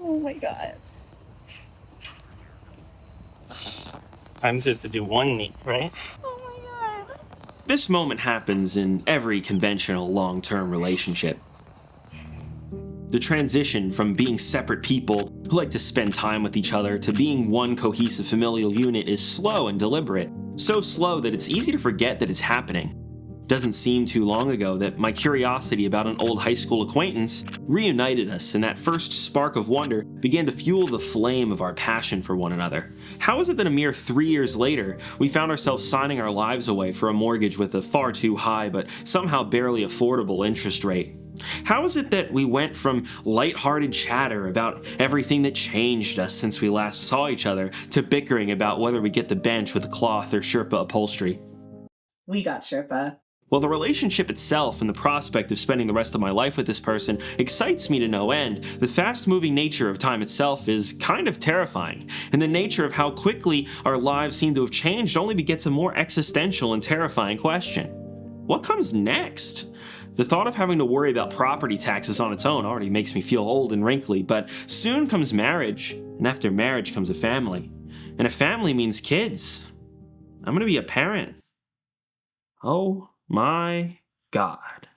Oh my god. Time to do one knee, right? Oh my god. This moment happens in every conventional long-term relationship. The transition from being separate people who like to spend time with each other to being one cohesive familial unit is slow and deliberate, so slow that it's easy to forget that it's happening. Doesn't seem too long ago that my curiosity about an old high school acquaintance reunited us, and that first spark of wonder began to fuel the flame of our passion for one another. How is it that a mere 3 years later, we found ourselves signing our lives away for a mortgage with a far too high but somehow barely affordable interest rate? How is it that we went from lighthearted chatter about everything that changed us since we last saw each other to bickering about whether we get the bench with cloth or Sherpa upholstery? We got Sherpa. Well, the relationship itself and the prospect of spending the rest of my life with this person excites me to no end. The fast-moving nature of time itself is kind of terrifying, and the nature of how quickly our lives seem to have changed only begets a more existential and terrifying question. What comes next? The thought of having to worry about property taxes on its own already makes me feel old and wrinkly, but soon comes marriage, and after marriage comes a family. And a family means kids. I'm gonna be a parent. Oh my God.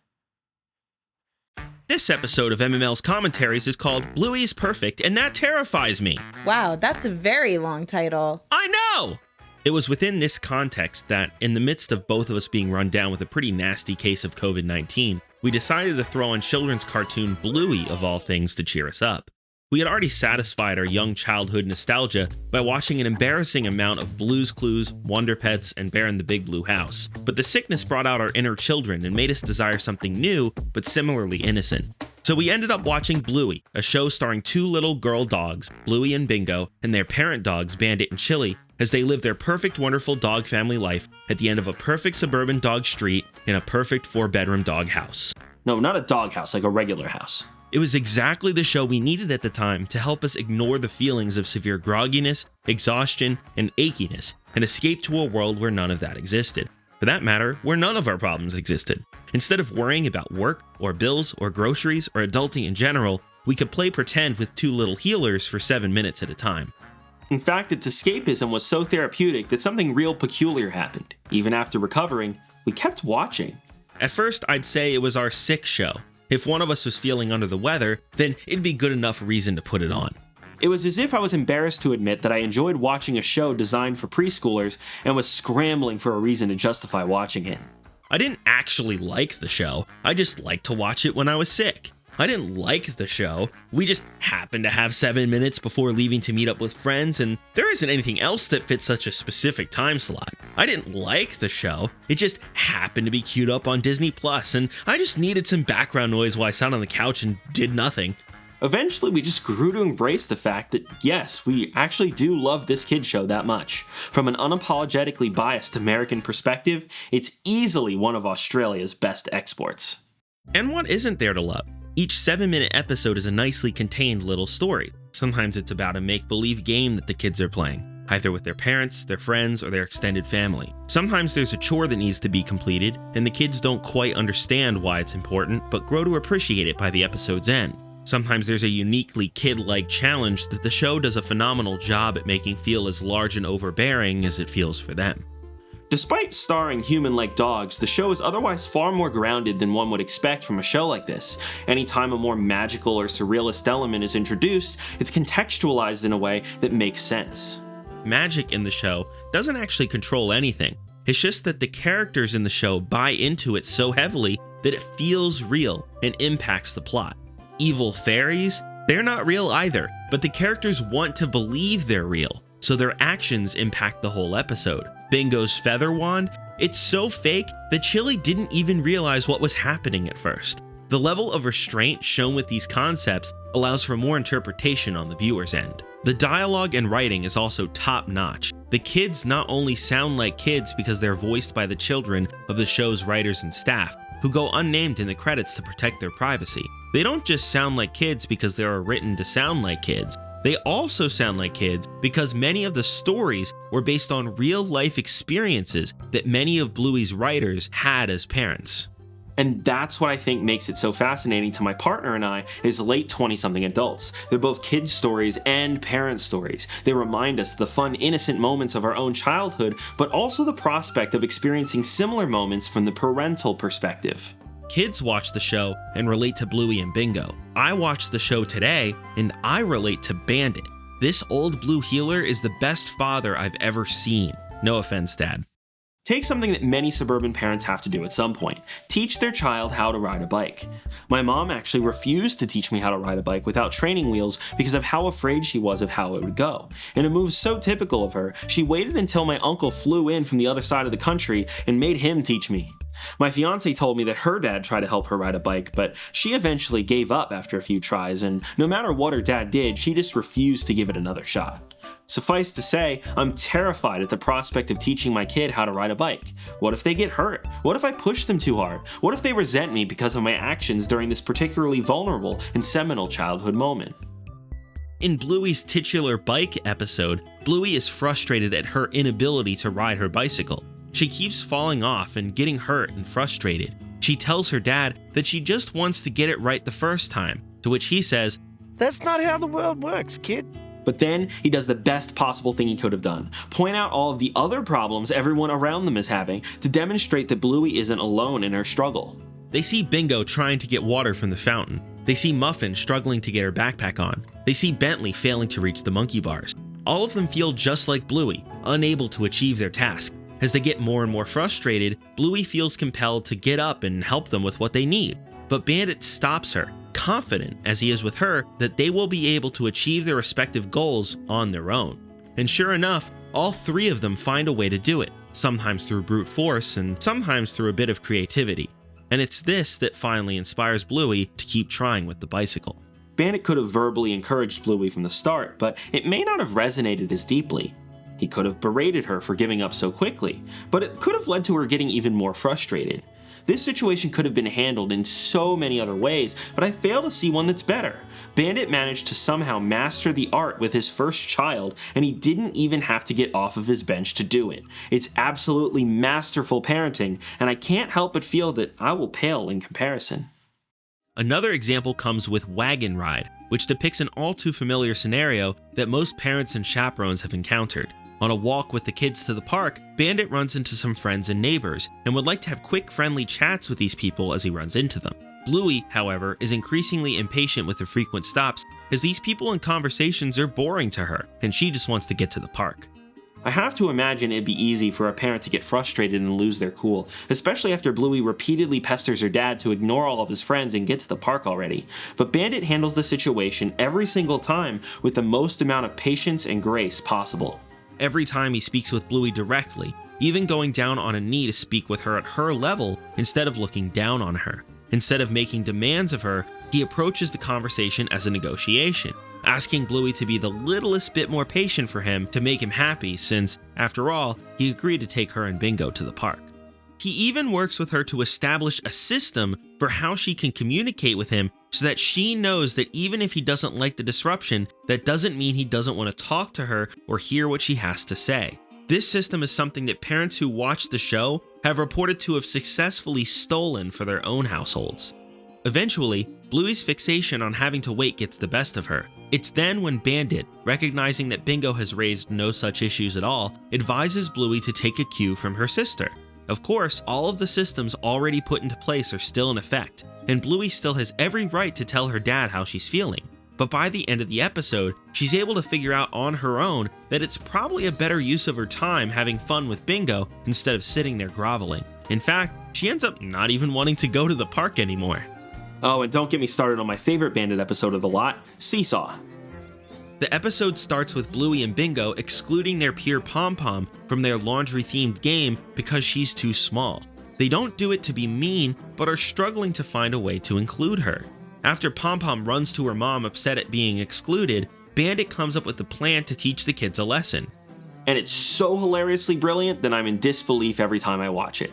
This episode of MML's Commentaries is called Bluey's Perfect, and that terrifies me. Wow, that's a very long title. I know! It was within this context that, in the midst of both of us being run down with a pretty nasty case of COVID-19, we decided to throw on children's cartoon Bluey, of all things, to cheer us up. We had already satisfied our young childhood nostalgia by watching an embarrassing amount of Blue's Clues, Wonder Pets, and Bear in the Big Blue House, but the sickness brought out our inner children and made us desire something new, but similarly innocent. So we ended up watching Bluey, a show starring two little girl dogs, Bluey and Bingo, and their parent dogs, Bandit and Chili, as they live their perfect, wonderful dog family life at the end of a perfect suburban dog street in a perfect 4-bedroom dog house. No, not a dog house, like a regular house. It was exactly the show we needed at the time to help us ignore the feelings of severe grogginess, exhaustion, and achiness, and escape to a world where none of that existed. For that matter, where none of our problems existed. Instead of worrying about work, or bills, or groceries, or adulting in general, we could play pretend with two little healers for 7 minutes at a time. In fact, its escapism was so therapeutic that something real peculiar happened. Even after recovering, we kept watching. At first, I'd say it was our sick show. If one of us was feeling under the weather, then it'd be good enough reason to put it on. It was as if I was embarrassed to admit that I enjoyed watching a show designed for preschoolers and was scrambling for a reason to justify watching it. I didn't actually like the show, I just liked to watch it when I was sick. I didn't like the show, we just happened to have 7 minutes before leaving to meet up with friends, and there isn't anything else that fits such a specific time slot. I didn't like the show, it just happened to be queued up on Disney Plus, and I just needed some background noise while I sat on the couch and did nothing. Eventually, we just grew to embrace the fact that, yes, we actually do love this kid show that much. From an unapologetically biased American perspective, it's easily one of Australia's best exports. And what isn't there to love? Each 7-minute episode is a nicely contained little story. Sometimes it's about a make-believe game that the kids are playing, either with their parents, their friends, or their extended family. Sometimes there's a chore that needs to be completed, and the kids don't quite understand why it's important, but grow to appreciate it by the episode's end. Sometimes there's a uniquely kid-like challenge that the show does a phenomenal job at making feel as large and overbearing as it feels for them. Despite starring human-like dogs, the show is otherwise far more grounded than one would expect from a show like this. Anytime a more magical or surrealist element is introduced, it's contextualized in a way that makes sense. Magic in the show doesn't actually control anything. It's just that the characters in the show buy into it so heavily that it feels real and impacts the plot. Evil fairies? They're not real either, but the characters want to believe they're real, so their actions impact the whole episode. Bingo's feather wand? It's so fake that Chili didn't even realize what was happening at first. The level of restraint shown with these concepts allows for more interpretation on the viewer's end. The dialogue and writing is also top-notch. The kids not only sound like kids because they're voiced by the children of the show's writers and staff, who go unnamed in the credits to protect their privacy. They don't just sound like kids because they are written to sound like kids. They also sound like kids because many of the stories were based on real-life experiences that many of Bluey's writers had as parents. And that's what I think makes it so fascinating to my partner and I, is late 20-something adults. They're both kids' stories and parent stories. They remind us of the fun, innocent moments of our own childhood, but also the prospect of experiencing similar moments from the parental perspective. Kids watch the show and relate to Bluey and Bingo. I watched the show today and I relate to Bandit. This old blue healer is the best father I've ever seen. No offense, Dad. Take something that many suburban parents have to do at some point: teach their child how to ride a bike. My mom actually refused to teach me how to ride a bike without training wheels because of how afraid she was of how it would go. In a move so typical of her, she waited until my uncle flew in from the other side of the country and made him teach me. My fiance told me that her dad tried to help her ride a bike, but she eventually gave up after a few tries, and no matter what her dad did, she just refused to give it another shot. Suffice to say, I'm terrified at the prospect of teaching my kid how to ride a bike. What if they get hurt? What if I push them too hard? What if they resent me because of my actions during this particularly vulnerable and seminal childhood moment? In Bluey's titular bike episode, Bluey is frustrated at her inability to ride her bicycle. She keeps falling off and getting hurt and frustrated. She tells her dad that she just wants to get it right the first time, to which he says, "That's not how the world works, kid." But then he does the best possible thing he could have done: point out all of the other problems everyone around them is having to demonstrate that Bluey isn't alone in her struggle. They see Bingo trying to get water from the fountain. They see Muffin struggling to get her backpack on. They see Bentley failing to reach the monkey bars. All of them feel just like Bluey, unable to achieve their task. As they get more and more frustrated, Bluey feels compelled to get up and help them with what they need. But Bandit stops her, confident as he is with her that they will be able to achieve their respective goals on their own. And sure enough, all three of them find a way to do it, sometimes through brute force and sometimes through a bit of creativity. And it's this that finally inspires Bluey to keep trying with the bicycle. Bandit could have verbally encouraged Bluey from the start, but it may not have resonated as deeply. He could have berated her for giving up so quickly, but it could have led to her getting even more frustrated. This situation could have been handled in so many other ways, but I fail to see one that's better. Bandit managed to somehow master the art with his first child, and he didn't even have to get off of his bench to do it. It's absolutely masterful parenting, and I can't help but feel that I will pale in comparison. Another example comes with Wagon Ride, which depicts an all too familiar scenario that most parents and chaperones have encountered. On a walk with the kids to the park, Bandit runs into some friends and neighbors and would like to have quick, friendly chats with these people as he runs into them. Bluey, however, is increasingly impatient with the frequent stops as these people and conversations are boring to her, and she just wants to get to the park. I have to imagine it'd be easy for a parent to get frustrated and lose their cool, especially after Bluey repeatedly pesters her dad to ignore all of his friends and get to the park already. But Bandit handles the situation every single time with the most amount of patience and grace possible. Every time he speaks with Bluey directly, even going down on a knee to speak with her at her level instead of looking down on her. Instead of making demands of her, he approaches the conversation as a negotiation, asking Bluey to be the littlest bit more patient for him to make him happy since, after all, he agreed to take her and Bingo to the park. He even works with her to establish a system for how she can communicate with him so that she knows that even if he doesn't like the disruption, that doesn't mean he doesn't want to talk to her or hear what she has to say. This system is something that parents who watch the show have reported to have successfully stolen for their own households. Eventually, Bluey's fixation on having to wait gets the best of her. It's then when Bandit, recognizing that Bingo has raised no such issues at all, advises Bluey to take a cue from her sister. Of course, all of the systems already put into place are still in effect, and Bluey still has every right to tell her dad how she's feeling. But by the end of the episode, she's able to figure out on her own that it's probably a better use of her time having fun with Bingo instead of sitting there groveling. In fact, she ends up not even wanting to go to the park anymore. Oh, and don't get me started on my favorite Bandit episode of the lot, Seesaw. The episode starts with Bluey and Bingo excluding their peer Pom-Pom from their laundry-themed game because she's too small. They don't do it to be mean, but are struggling to find a way to include her. After Pom-Pom runs to her mom upset at being excluded, Bandit comes up with a plan to teach the kids a lesson. And it's so hilariously brilliant that I'm in disbelief every time I watch it.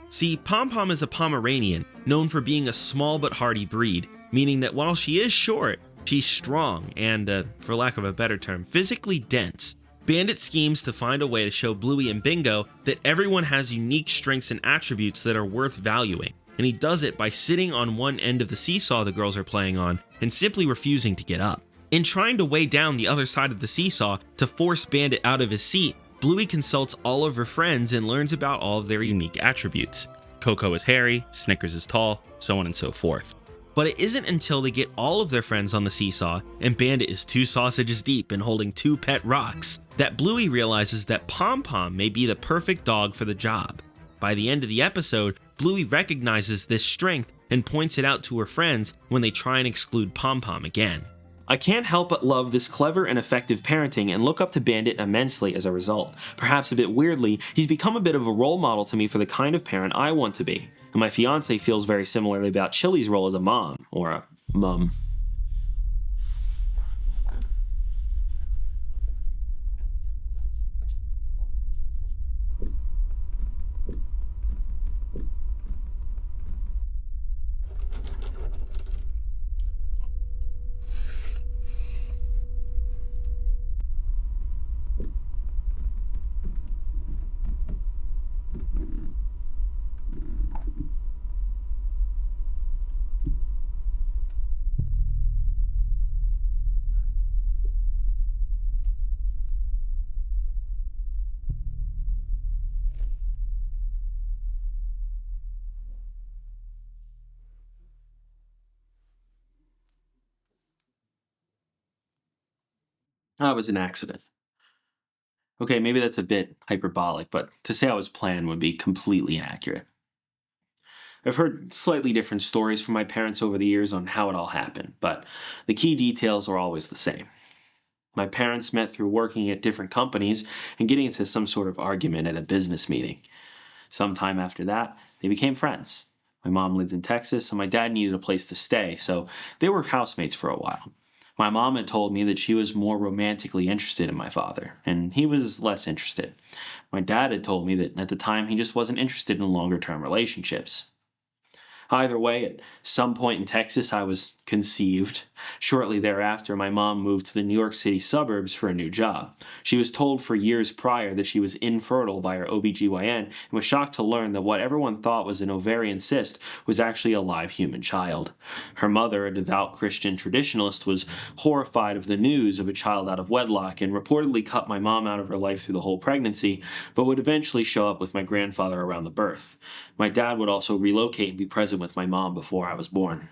See, Pom-Pom is a Pomeranian, known for being a small but hardy breed, meaning that while she is short, she's strong and, for lack of a better term, physically dense. Bandit schemes to find a way to show Bluey and Bingo that everyone has unique strengths and attributes that are worth valuing. and he does it by sitting on one end of the seesaw the girls are playing on and simply refusing to get up. In trying to weigh down the other side of the seesaw to force Bandit out of his seat, Bluey consults all of her friends and learns about all of their unique attributes. Coco is hairy, Snickers is tall, so on and so forth. But it isn't until they get all of their friends on the seesaw and Bandit is 2 sausages deep and holding 2 pet rocks that Bluey realizes that Pom Pom may be the perfect dog for the job. By the end of the episode, Bluey recognizes this strength and points it out to her friends when they try and exclude Pom Pom again. I can't help but love this clever and effective parenting and look up to Bandit immensely as a result. Perhaps a bit weirdly, he's become a bit of a role model to me for the kind of parent I want to be. And my fiance feels very similarly about Chili's role as a mom, or a mum. That was an accident. Okay, maybe that's a bit hyperbolic, but to say I was planned would be completely inaccurate. I've heard slightly different stories from my parents over the years on how it all happened, but the key details are always the same. My parents met through working at different companies and getting into some sort of argument at a business meeting. Sometime after that, they became friends. My mom lived in Texas, and my dad needed a place to stay, so they were housemates for a while. My mom had told me that she was more romantically interested in my father, and he was less interested. My dad had told me that at the time he just wasn't interested in longer-term relationships. Either way, at some point in Texas, I was conceived. Shortly thereafter, my mom moved to the New York City suburbs for a new job. She was told for years prior that she was infertile by her OBGYN and was shocked to learn that what everyone thought was an ovarian cyst was actually a live human child. Her mother, a devout Christian traditionalist, was horrified of the news of a child out of wedlock and reportedly cut my mom out of her life through the whole pregnancy, but would eventually show up with my grandfather around the birth. My dad would also relocate and be present with my mom before I was born.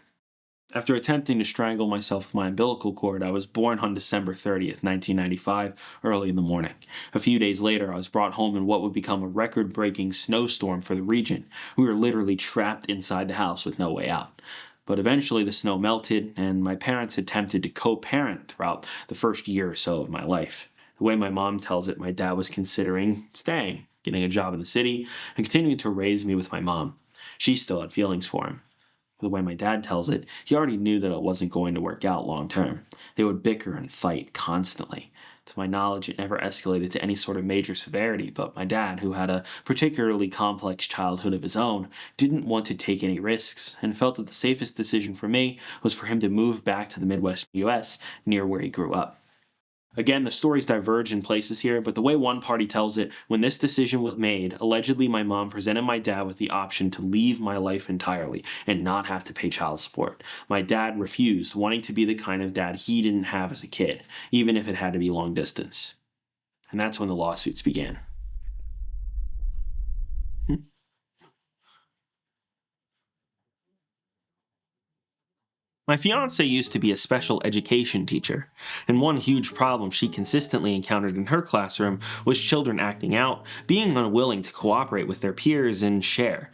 After attempting to strangle myself with my umbilical cord, I was born on December 30th, 1995, early in the morning. A few days later, I was brought home in what would become a record-breaking snowstorm for the region. We were literally trapped inside the house with no way out. But eventually the snow melted, and my parents attempted to co-parent throughout the first year or so of my life. The way my mom tells it, my dad was considering staying, getting a job in the city, and continuing to raise me with my mom. She still had feelings for him. The way my dad tells it, he already knew that it wasn't going to work out long term. They would bicker and fight constantly. To my knowledge, it never escalated to any sort of major severity, but my dad, who had a particularly complex childhood of his own, didn't want to take any risks and felt that the safest decision for me was for him to move back to the Midwest US, near where he grew up. Again, the stories diverge in places here, but the way one party tells it, when this decision was made, allegedly my mom presented my dad with the option to leave my life entirely and not have to pay child support. My dad refused, wanting to be the kind of dad he didn't have as a kid, even if it had to be long distance. And that's when the lawsuits began. My fiancée used to be a special education teacher, and one huge problem she consistently encountered in her classroom was children acting out, being unwilling to cooperate with their peers and share.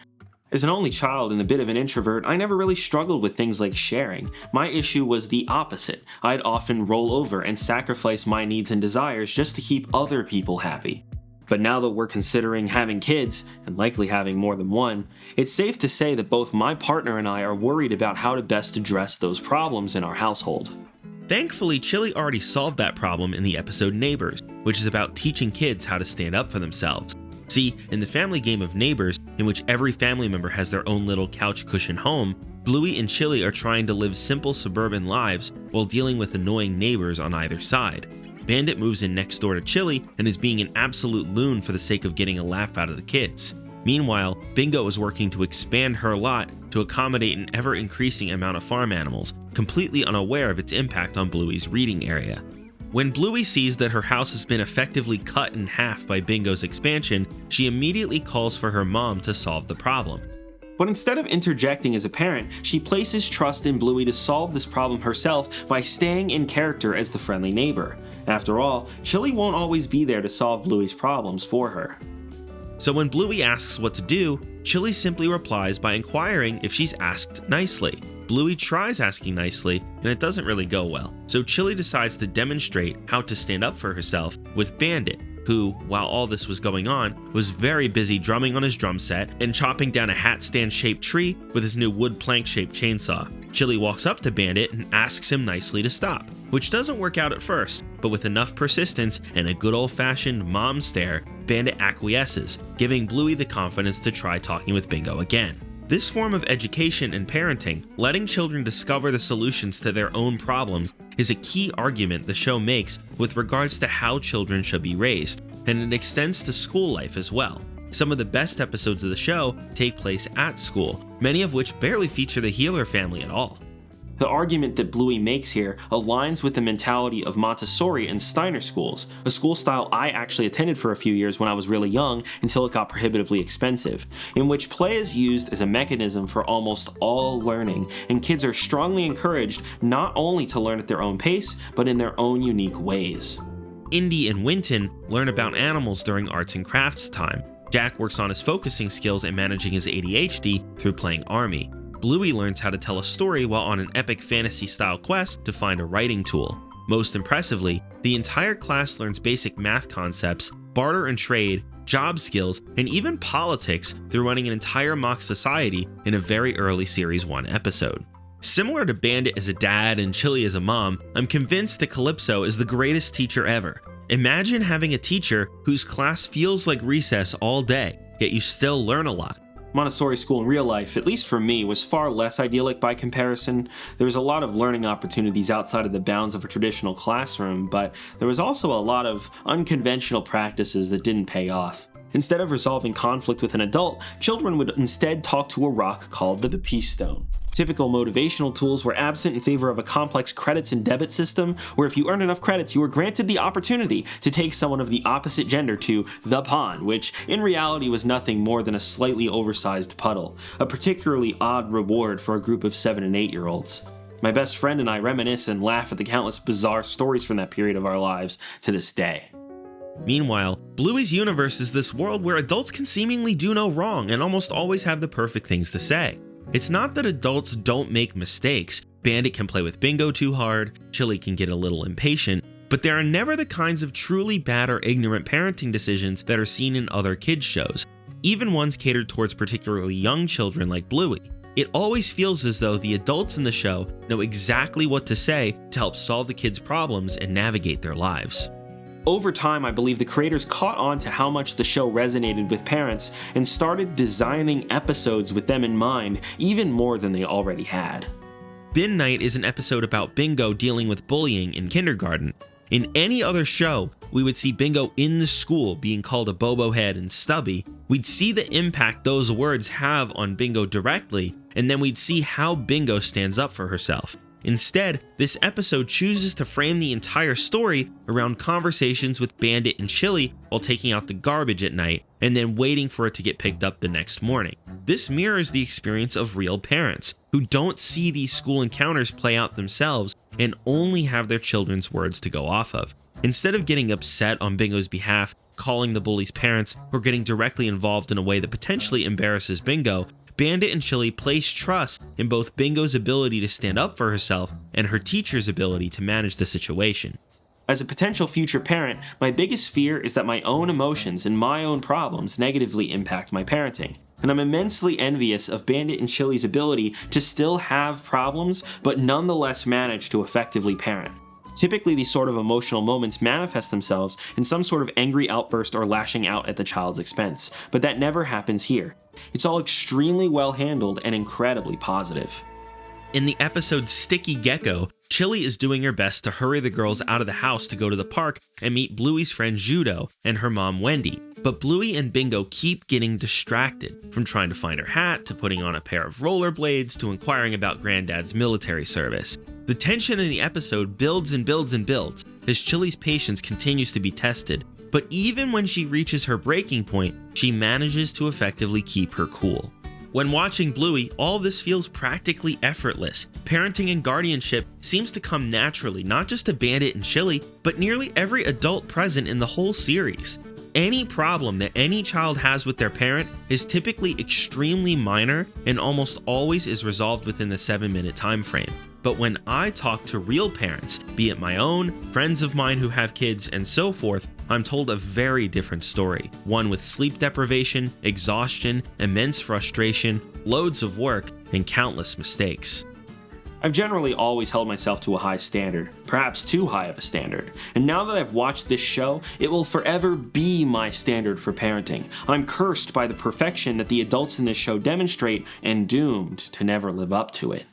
As an only child and a bit of an introvert, I never really struggled with things like sharing. My issue was the opposite. I'd often roll over and sacrifice my needs and desires just to keep other people happy. But now that we're considering having kids, and likely having more than one, it's safe to say that both my partner and I are worried about how to best address those problems in our household. Thankfully, Chili already solved that problem in the episode Neighbors, which is about teaching kids how to stand up for themselves. See, in the family game of Neighbors, in which every family member has their own little couch cushion home, Bluey and Chili are trying to live simple suburban lives while dealing with annoying neighbors on either side. Bandit moves in next door to Chili and is being an absolute loon for the sake of getting a laugh out of the kids. Meanwhile, Bingo is working to expand her lot to accommodate an ever-increasing amount of farm animals, completely unaware of its impact on Bluey's reading area. When Bluey sees that her house has been effectively cut in half by Bingo's expansion, she immediately calls for her mom to solve the problem. But instead of interjecting as a parent, she places trust in Bluey to solve this problem herself by staying in character as the friendly neighbor. After all, Chili won't always be there to solve Bluey's problems for her. So when Bluey asks what to do, Chili simply replies by inquiring if she's asked nicely. Bluey tries asking nicely, and it doesn't really go well. So Chili decides to demonstrate how to stand up for herself with Bandit, who, while all this was going on, was very busy drumming on his drum set and chopping down a hat stand-shaped tree with his new wood plank-shaped chainsaw. Chili walks up to Bandit and asks him nicely to stop, which doesn't work out at first, but with enough persistence and a good old-fashioned mom stare, Bandit acquiesces, giving Bluey the confidence to try talking with Bingo again. This form of education and parenting, letting children discover the solutions to their own problems, is a key argument the show makes with regards to how children should be raised, and it extends to school life as well. Some of the best episodes of the show take place at school, many of which barely feature the Healer family at all. The argument that Bluey makes here aligns with the mentality of Montessori and Steiner schools, a school style I actually attended for a few years when I was really young until it got prohibitively expensive, in which play is used as a mechanism for almost all learning, and kids are strongly encouraged not only to learn at their own pace, but in their own unique ways. Indy and Winton learn about animals during arts and crafts time. Jack works on his focusing skills and managing his ADHD through playing Army. Bluey learns how to tell a story while on an epic fantasy-style quest to find a writing tool. Most impressively, the entire class learns basic math concepts, barter and trade, job skills, and even politics through running an entire mock society in a very early Series 1 episode. Similar to Bandit as a dad and Chili as a mom, I'm convinced that Calypso is the greatest teacher ever. Imagine having a teacher whose class feels like recess all day, yet you still learn a lot. Montessori school in real life, at least for me, was far less idyllic by comparison. There was a lot of learning opportunities outside of the bounds of a traditional classroom, but there was also a lot of unconventional practices that didn't pay off. Instead of resolving conflict with an adult, children would instead talk to a rock called the Peace Stone. Typical motivational tools were absent in favor of a complex credits and debit system, where if you earned enough credits, you were granted the opportunity to take someone of the opposite gender to the pond, which in reality was nothing more than a slightly oversized puddle, a particularly odd reward for a group of 7 and 8-year-olds. My best friend and I reminisce and laugh at the countless bizarre stories from that period of our lives to this day. Meanwhile, Bluey's universe is this world where adults can seemingly do no wrong and almost always have the perfect things to say. It's not that adults don't make mistakes. Bandit can play with Bingo too hard, Chili can get a little impatient, but there are never the kinds of truly bad or ignorant parenting decisions that are seen in other kids' shows, even ones catered towards particularly young children like Bluey. It always feels as though the adults in the show know exactly what to say to help solve the kids' problems and navigate their lives. Over time, I believe the creators caught on to how much the show resonated with parents and started designing episodes with them in mind even more than they already had. Bin Night is an episode about Bingo dealing with bullying in kindergarten. In any other show, we would see Bingo in the school being called a bobo head and stubby. We'd see the impact those words have on Bingo directly, and then we'd see how Bingo stands up for herself. Instead, this episode chooses to frame the entire story around conversations with Bandit and Chili while taking out the garbage at night, and then waiting for it to get picked up the next morning. This mirrors the experience of real parents, who don't see these school encounters play out themselves and only have their children's words to go off of. Instead of getting upset on Bingo's behalf, calling the bully's parents, or getting directly involved in a way that potentially embarrasses Bingo, Bandit and Chili place trust in both Bingo's ability to stand up for herself and her teacher's ability to manage the situation. As a potential future parent, my biggest fear is that my own emotions and my own problems negatively impact my parenting. And I'm immensely envious of Bandit and Chili's ability to still have problems, but nonetheless manage to effectively parent. Typically, these sort of emotional moments manifest themselves in some sort of angry outburst or lashing out at the child's expense, but that never happens here. It's all extremely well handled and incredibly positive. In the episode Sticky Gecko, Chili is doing her best to hurry the girls out of the house to go to the park and meet Bluey's friend Judo and her mom Wendy. but Bluey and Bingo keep getting distracted, from trying to find her hat, to putting on a pair of rollerblades, to inquiring about Granddad's military service. The tension in the episode builds and builds and builds, as Chili's patience continues to be tested, but even when she reaches her breaking point, she manages to effectively keep her cool. When watching Bluey, all this feels practically effortless. Parenting and guardianship seems to come naturally, not just to Bandit and Chili, but nearly every adult present in the whole series. Any problem that any child has with their parent is typically extremely minor and almost always is resolved within the 7-minute time frame. But when I talk to real parents, be it my own, friends of mine who have kids, and so forth, I'm told a very different story. One with sleep deprivation, exhaustion, immense frustration, loads of work, and countless mistakes. I've generally always held myself to a high standard, perhaps too high of a standard, and now that I've watched this show, it will forever be my standard for parenting. I'm cursed by the perfection that the adults in this show demonstrate and doomed to never live up to it.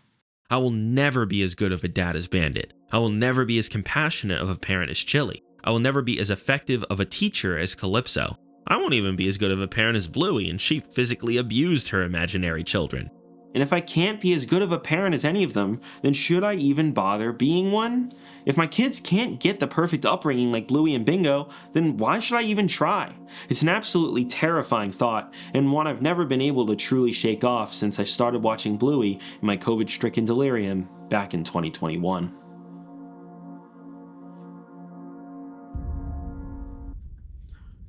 I will never be as good of a dad as Bandit. I will never be as compassionate of a parent as Chili. I will never be as effective of a teacher as Calypso. I won't even be as good of a parent as Bluey, and she physically abused her imaginary children. And if I can't be as good of a parent as any of them, then should I even bother being one? If my kids can't get the perfect upbringing like Bluey and Bingo, then why should I even try? It's an absolutely terrifying thought, and one I've never been able to truly shake off since I started watching Bluey in my COVID-stricken delirium back in 2021.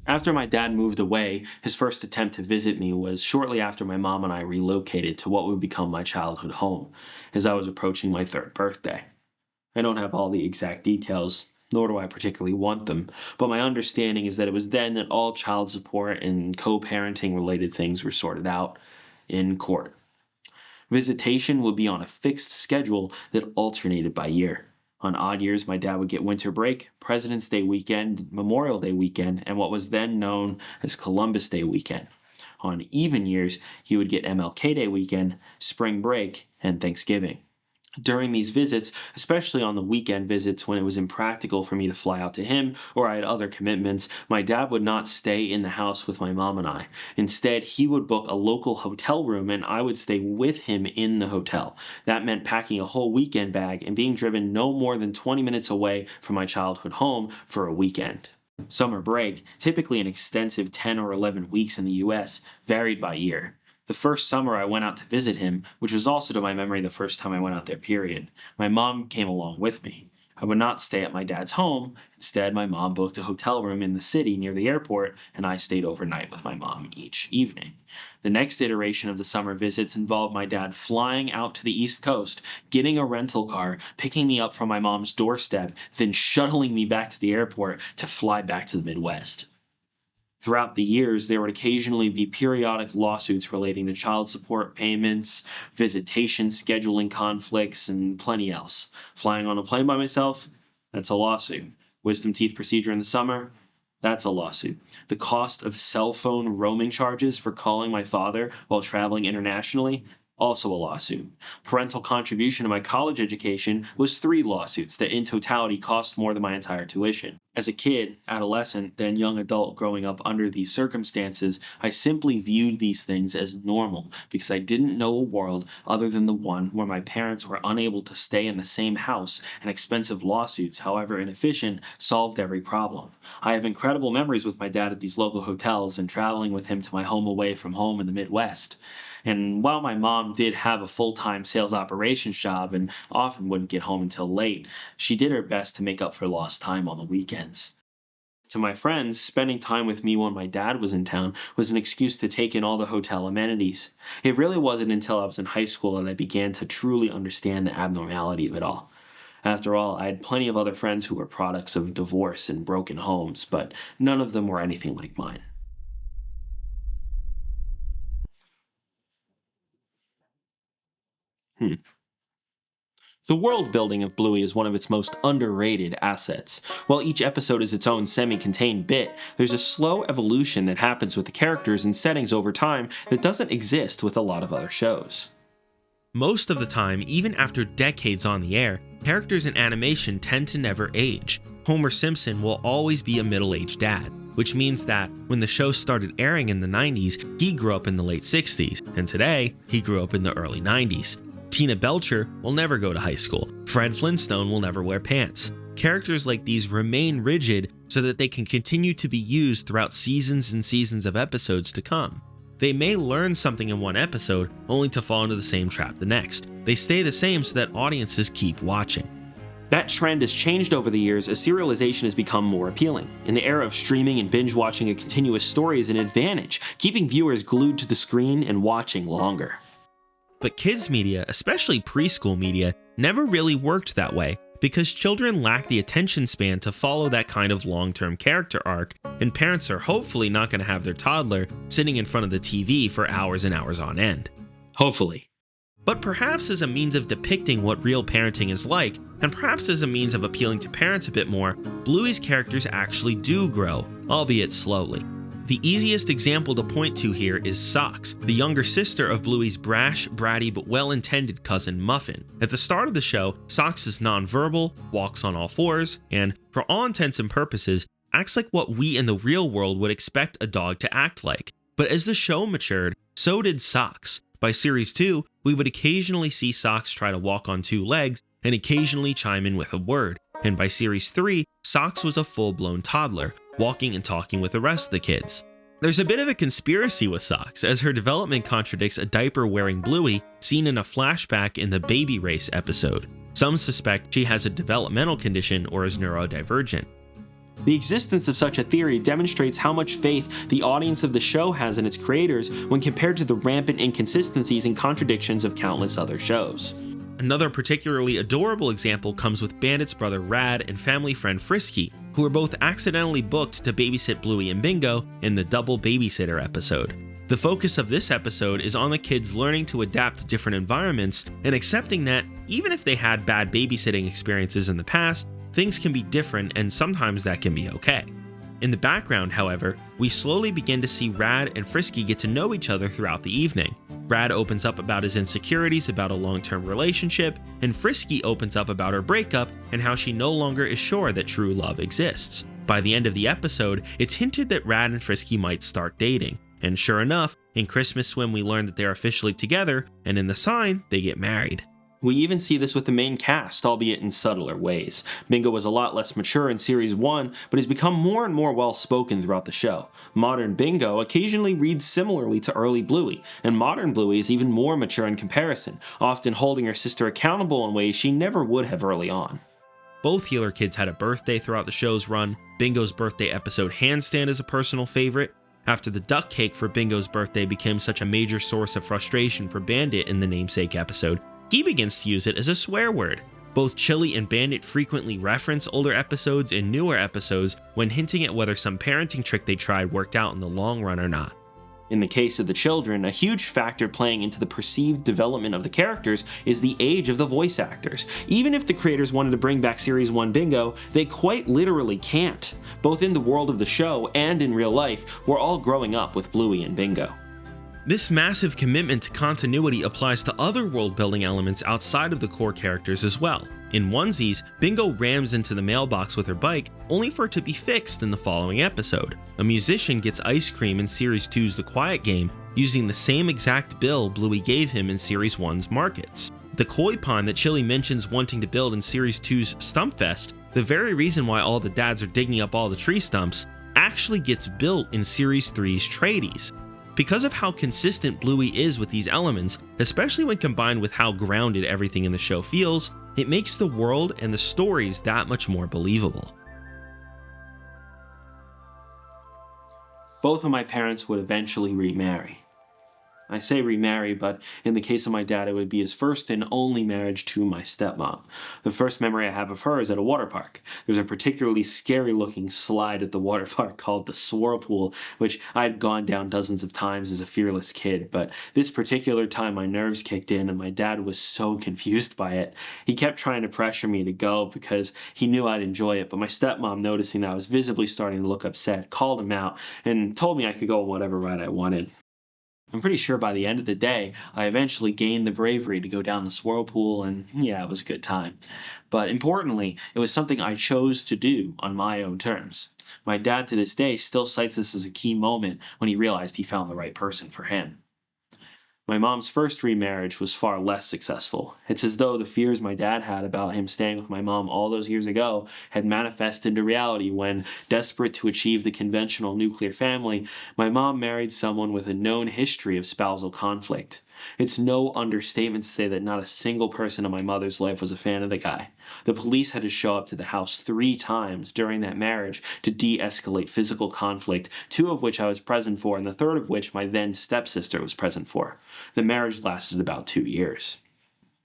After my dad moved away, his first attempt to visit me was shortly after my mom and I relocated to what would become my childhood home, as I was approaching my 3rd birthday. I don't have all the exact details, nor do I particularly want them, but my understanding is that it was then that all child support and co-parenting related things were sorted out in court. Visitation would be on a fixed schedule that alternated by year. On odd years, my dad would get winter break, President's Day weekend, Memorial Day weekend, and what was then known as Columbus Day weekend. On even years, he would get MLK Day weekend, spring break, and Thanksgiving. During these visits, especially on the weekend visits when it was impractical for me to fly out to him or I had other commitments, my dad would not stay in the house with my mom and I. Instead, he would book a local hotel room and I would stay with him in the hotel. That meant packing a whole weekend bag and being driven no more than 20 minutes away from my childhood home for a weekend. Summer break, typically an extensive 10 or 11 weeks in the US, varied by year. The first summer I went out to visit him, which was also to my memory the first time I went out there, period, my mom came along with me. I would not stay at my dad's home. Instead, my mom booked a hotel room in the city near the airport, and I stayed overnight with my mom each evening. The next iteration of the summer visits involved my dad flying out to the East Coast, getting a rental car, picking me up from my mom's doorstep, then shuttling me back to the airport to fly back to the Midwest. Throughout the years, there would occasionally be periodic lawsuits relating to child support payments, visitation scheduling conflicts, and plenty else. Flying on a plane by myself? That's a lawsuit. Wisdom teeth procedure in the summer? That's a lawsuit. The cost of cell phone roaming charges for calling my father while traveling internationally? Also a lawsuit. Parental contribution to my college education was 3 lawsuits that in totality cost more than my entire tuition. As a kid, adolescent, then young adult growing up under these circumstances, I simply viewed these things as normal because I didn't know a world other than the one where my parents were unable to stay in the same house and expensive lawsuits, however inefficient, solved every problem. I have incredible memories with my dad at these local hotels and traveling with him to my home away from home in the Midwest. And while my mom did have a full-time sales operations job and often wouldn't get home until late, she did her best to make up for lost time on the weekends. To my friends, spending time with me when my dad was in town was an excuse to take in all the hotel amenities. It really wasn't until I was in high school that I began to truly understand the abnormality of it all. After all, I had plenty of other friends who were products of divorce and broken homes, but none of them were anything like mine. The world building of Bluey is one of its most underrated assets. While each episode is its own semi-contained bit, there's a slow evolution that happens with the characters and settings over time that doesn't exist with a lot of other shows. Most of the time, even after decades on the air, characters in animation tend to never age. Homer Simpson will always be a middle-aged dad. which means that when the show started airing in the 90s, he grew up in the late 60s, and today, he grew up in the early 90s. Tina Belcher will never go to high school. Fred Flintstone will never wear pants. Characters like these remain rigid so that they can continue to be used throughout seasons and seasons of episodes to come. They may learn something in one episode, only to fall into the same trap the next. They stay the same so that audiences keep watching. That trend has changed over the years as serialization has become more appealing. In the era of streaming and binge watching, a continuous story is an advantage, keeping viewers glued to the screen and watching longer. But kids media, especially preschool media, never really worked that way because children lack the attention span to follow that kind of long-term character arc, and parents are hopefully not going to have their toddler sitting in front of the TV for hours and hours on end. Hopefully. But perhaps as a means of depicting what real parenting is like, and perhaps as a means of appealing to parents a bit more, Bluey's characters actually do grow, albeit slowly. The easiest example to point to here is Socks, the younger sister of Bluey's brash, bratty, but well-intended cousin Muffin. At the start of the show, Socks is nonverbal, walks on all fours, and, for all intents and purposes, acts like what we in the real world would expect a dog to act like. But as the show matured, so did Socks. By Series 2, we would occasionally see Socks try to walk on two legs and occasionally chime in with a word. And by Series 3, Socks was a full-blown toddler, walking and talking with the rest of the kids. There's a bit of a conspiracy with Socks, as her development contradicts a diaper-wearing Bluey seen in a flashback in the Baby Race episode. Some suspect she has a developmental condition or is neurodivergent. The existence of such a theory demonstrates how much faith the audience of the show has in its creators when compared to the rampant inconsistencies and contradictions of countless other shows. Another particularly adorable example comes with Bandit's brother Rad and family friend Frisky, who were both accidentally booked to babysit Bluey and Bingo in the Double Babysitter episode. The focus of this episode is on the kids learning to adapt to different environments and accepting that, even if they had bad babysitting experiences in the past, things can be different and sometimes that can be okay. In the background, however, we slowly begin to see Rad and Frisky get to know each other throughout the evening. Rad opens up about his insecurities about a long-term relationship, and Frisky opens up about her breakup and how she no longer is sure that true love exists. By the end of the episode, it's hinted that Rad and Frisky might start dating. And sure enough, in Christmas Swim we learn that they're officially together, and in The Sign, they get married. We even see this with the main cast, albeit in subtler ways. Bingo was a lot less mature in Series 1, but has become more and more well-spoken throughout the show. Modern Bingo occasionally reads similarly to early Bluey, and modern Bluey is even more mature in comparison, often holding her sister accountable in ways she never would have early on. Both Healer kids had a birthday throughout the show's run. Bingo's birthday episode Handstand is a personal favorite. After the duck cake for Bingo's birthday became such a major source of frustration for Bandit in the namesake episode, he begins to use it as a swear word. Both Chili and Bandit frequently reference older episodes and newer episodes when hinting at whether some parenting trick they tried worked out in the long run or not. In the case of the children, a huge factor playing into the perceived development of the characters is the age of the voice actors. Even if the creators wanted to bring back Series 1 Bingo, they quite literally can't. Both in the world of the show and in real life, we're all growing up with Bluey and Bingo. This massive commitment to continuity applies to other world-building elements outside of the core characters as well. In Onesies, Bingo rams into the mailbox with her bike, only for it to be fixed in the following episode. A musician gets ice cream in Series 2's The Quiet Game, using the same exact bill Bluey gave him in Series 1's Markets. The koi pond that Chili mentions wanting to build in Series 2's Stumpfest, the very reason why all the dads are digging up all the tree stumps, actually gets built in Series 3's Tradies. Because of how consistent Bluey is with these elements, especially when combined with how grounded everything in the show feels, it makes the world and the stories that much more believable. Both of my parents would eventually remarry. I say remarry, but in the case of my dad, it would be his first and only marriage to my stepmom. The first memory I have of her is at a water park. There's a particularly scary-looking slide at the water park called the Swirlpool, which I had gone down dozens of times as a fearless kid, but this particular time my nerves kicked in and my dad was so confused by it. He kept trying to pressure me to go because he knew I'd enjoy it, but my stepmom, noticing that I was visibly starting to look upset, called him out and told me I could go on whatever ride I wanted. I'm pretty sure by the end of the day, I eventually gained the bravery to go down the swirl pool, and yeah, it was a good time. But importantly, it was something I chose to do on my own terms. My dad to this day still cites this as a key moment when he realized he found the right person for him. My mom's first remarriage was far less successful. It's as though the fears my dad had about him staying with my mom all those years ago had manifested into reality when, desperate to achieve the conventional nuclear family, my mom married someone with a known history of spousal conflict. It's no understatement to say that not a single person in my mother's life was a fan of the guy. The police had to show up to the house 3 times during that marriage to de-escalate physical conflict, 2 of which I was present for, and the 3rd of which my then stepsister was present for. The marriage lasted about 2 years.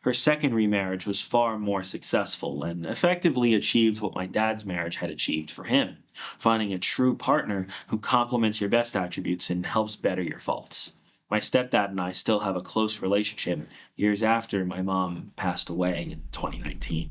Her second remarriage was far more successful and effectively achieved what my dad's marriage had achieved for him, finding a true partner who complements your best attributes and helps better your faults. My stepdad and I still have a close relationship years after my mom passed away in 2019.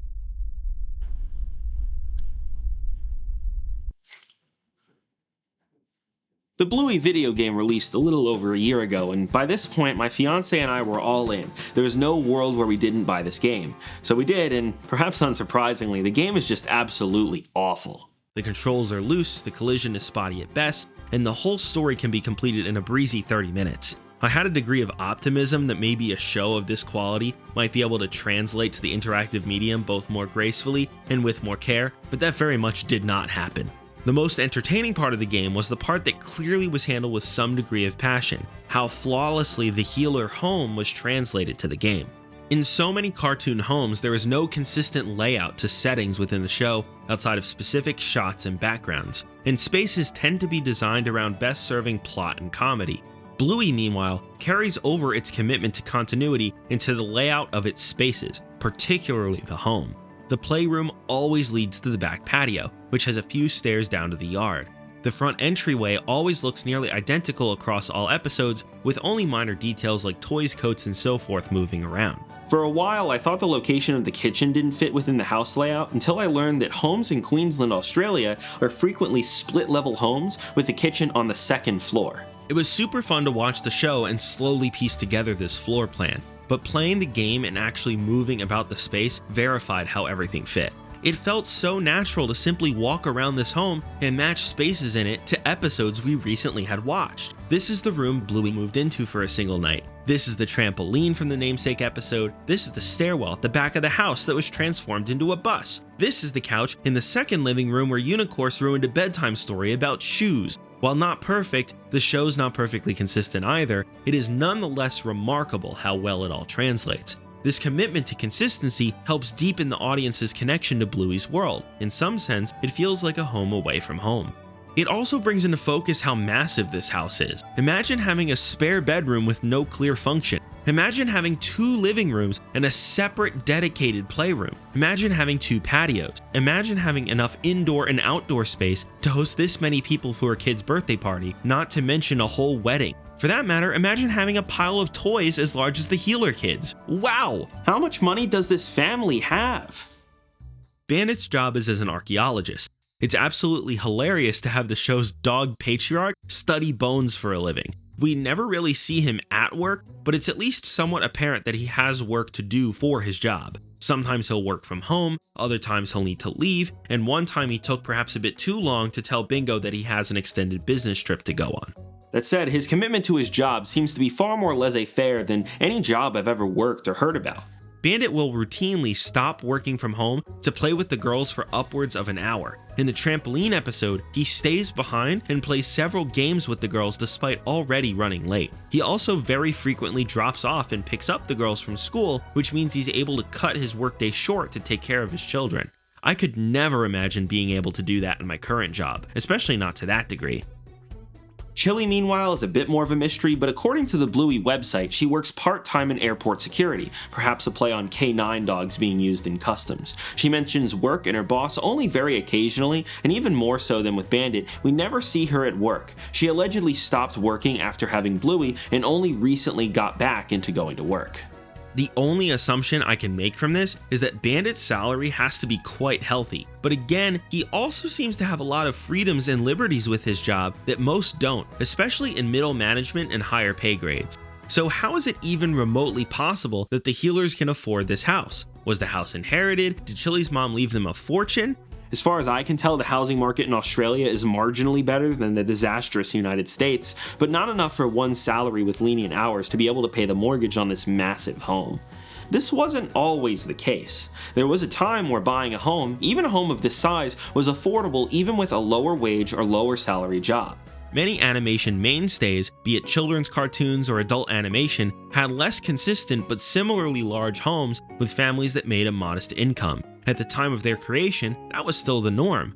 The Bluey video game released a little over a year ago, and by this point my fiance and I were all in. There was no world where we didn't buy this game. So we did, and perhaps unsurprisingly, the game is just absolutely awful. The controls are loose, the collision is spotty at best, and the whole story can be completed in a breezy 30 minutes. I had a degree of optimism that maybe a show of this quality might be able to translate to the interactive medium both more gracefully and with more care, but that very much did not happen. The most entertaining part of the game was the part that clearly was handled with some degree of passion, how flawlessly the healer home was translated to the game. In so many cartoon homes, there is no consistent layout to settings within the show outside of specific shots and backgrounds, and spaces tend to be designed around best serving plot and comedy. Bluey, meanwhile, carries over its commitment to continuity into the layout of its spaces, particularly the home. The playroom always leads to the back patio, which has a few stairs down to the yard. The front entryway always looks nearly identical across all episodes, with only minor details like toys, coats, and so forth moving around. For a while, I thought the location of the kitchen didn't fit within the house layout until I learned that homes in Queensland, Australia are frequently split-level homes with the kitchen on the 2nd floor. It was super fun to watch the show and slowly piece together this floor plan, but playing the game and actually moving about the space verified how everything fit. It felt so natural to simply walk around this home and match spaces in it to episodes we recently had watched. This is the room Bluey moved into for a single night. This is the trampoline from the namesake episode. This is the stairwell at the back of the house that was transformed into a bus. This is the couch in the second living room where Unicorse ruined a bedtime story about shoes. While not perfect, the show's not perfectly consistent either, it is nonetheless remarkable how well it all translates. This commitment to consistency helps deepen the audience's connection to Bluey's world. In some sense, it feels like a home away from home. It also brings into focus how massive this house is. Imagine having a spare bedroom with no clear function. Imagine having 2 living rooms and a separate dedicated playroom. Imagine having 2 patios. Imagine having enough indoor and outdoor space to host this many people for a kid's birthday party, not to mention a whole wedding. For that matter, imagine having a pile of toys as large as the Healer kids. Wow! How much money does this family have? Bandit's job is as an archaeologist. It's absolutely hilarious to have the show's dog patriarch study bones for a living. We never really see him at work, but it's at least somewhat apparent that he has work to do for his job. Sometimes he'll work from home, other times he'll need to leave, and one time he took perhaps a bit too long to tell Bingo that he has an extended business trip to go on. That said, his commitment to his job seems to be far more laissez-faire than any job I've ever worked or heard about. Bandit will routinely stop working from home to play with the girls for upwards of an hour. In the trampoline episode, he stays behind and plays several games with the girls despite already running late. He also very frequently drops off and picks up the girls from school, which means he's able to cut his workday short to take care of his children. I could never imagine being able to do that in my current job, especially not to that degree. Chili, meanwhile, is a bit more of a mystery, but according to the Bluey website, she works part-time in airport security, perhaps a play on K9 dogs being used in customs. She mentions work and her boss only very occasionally, and even more so than with Bandit, we never see her at work. She allegedly stopped working after having Bluey and only recently got back into going to work. The only assumption I can make from this is that Bandit's salary has to be quite healthy, but again, he also seems to have a lot of freedoms and liberties with his job that most don't, especially in middle management and higher pay grades. So how is it even remotely possible that the Healers can afford this house? Was the house inherited? Did Chili's mom leave them a fortune? As far as I can tell, the housing market in Australia is marginally better than the disastrous United States, but not enough for one salary with lenient hours to be able to pay the mortgage on this massive home. This wasn't always the case. There was a time where buying a home, even a home of this size, was affordable even with a lower wage or lower salary job. Many animation mainstays, be it children's cartoons or adult animation, had less consistent but similarly large homes with families that made a modest income. At the time of their creation, that was still the norm.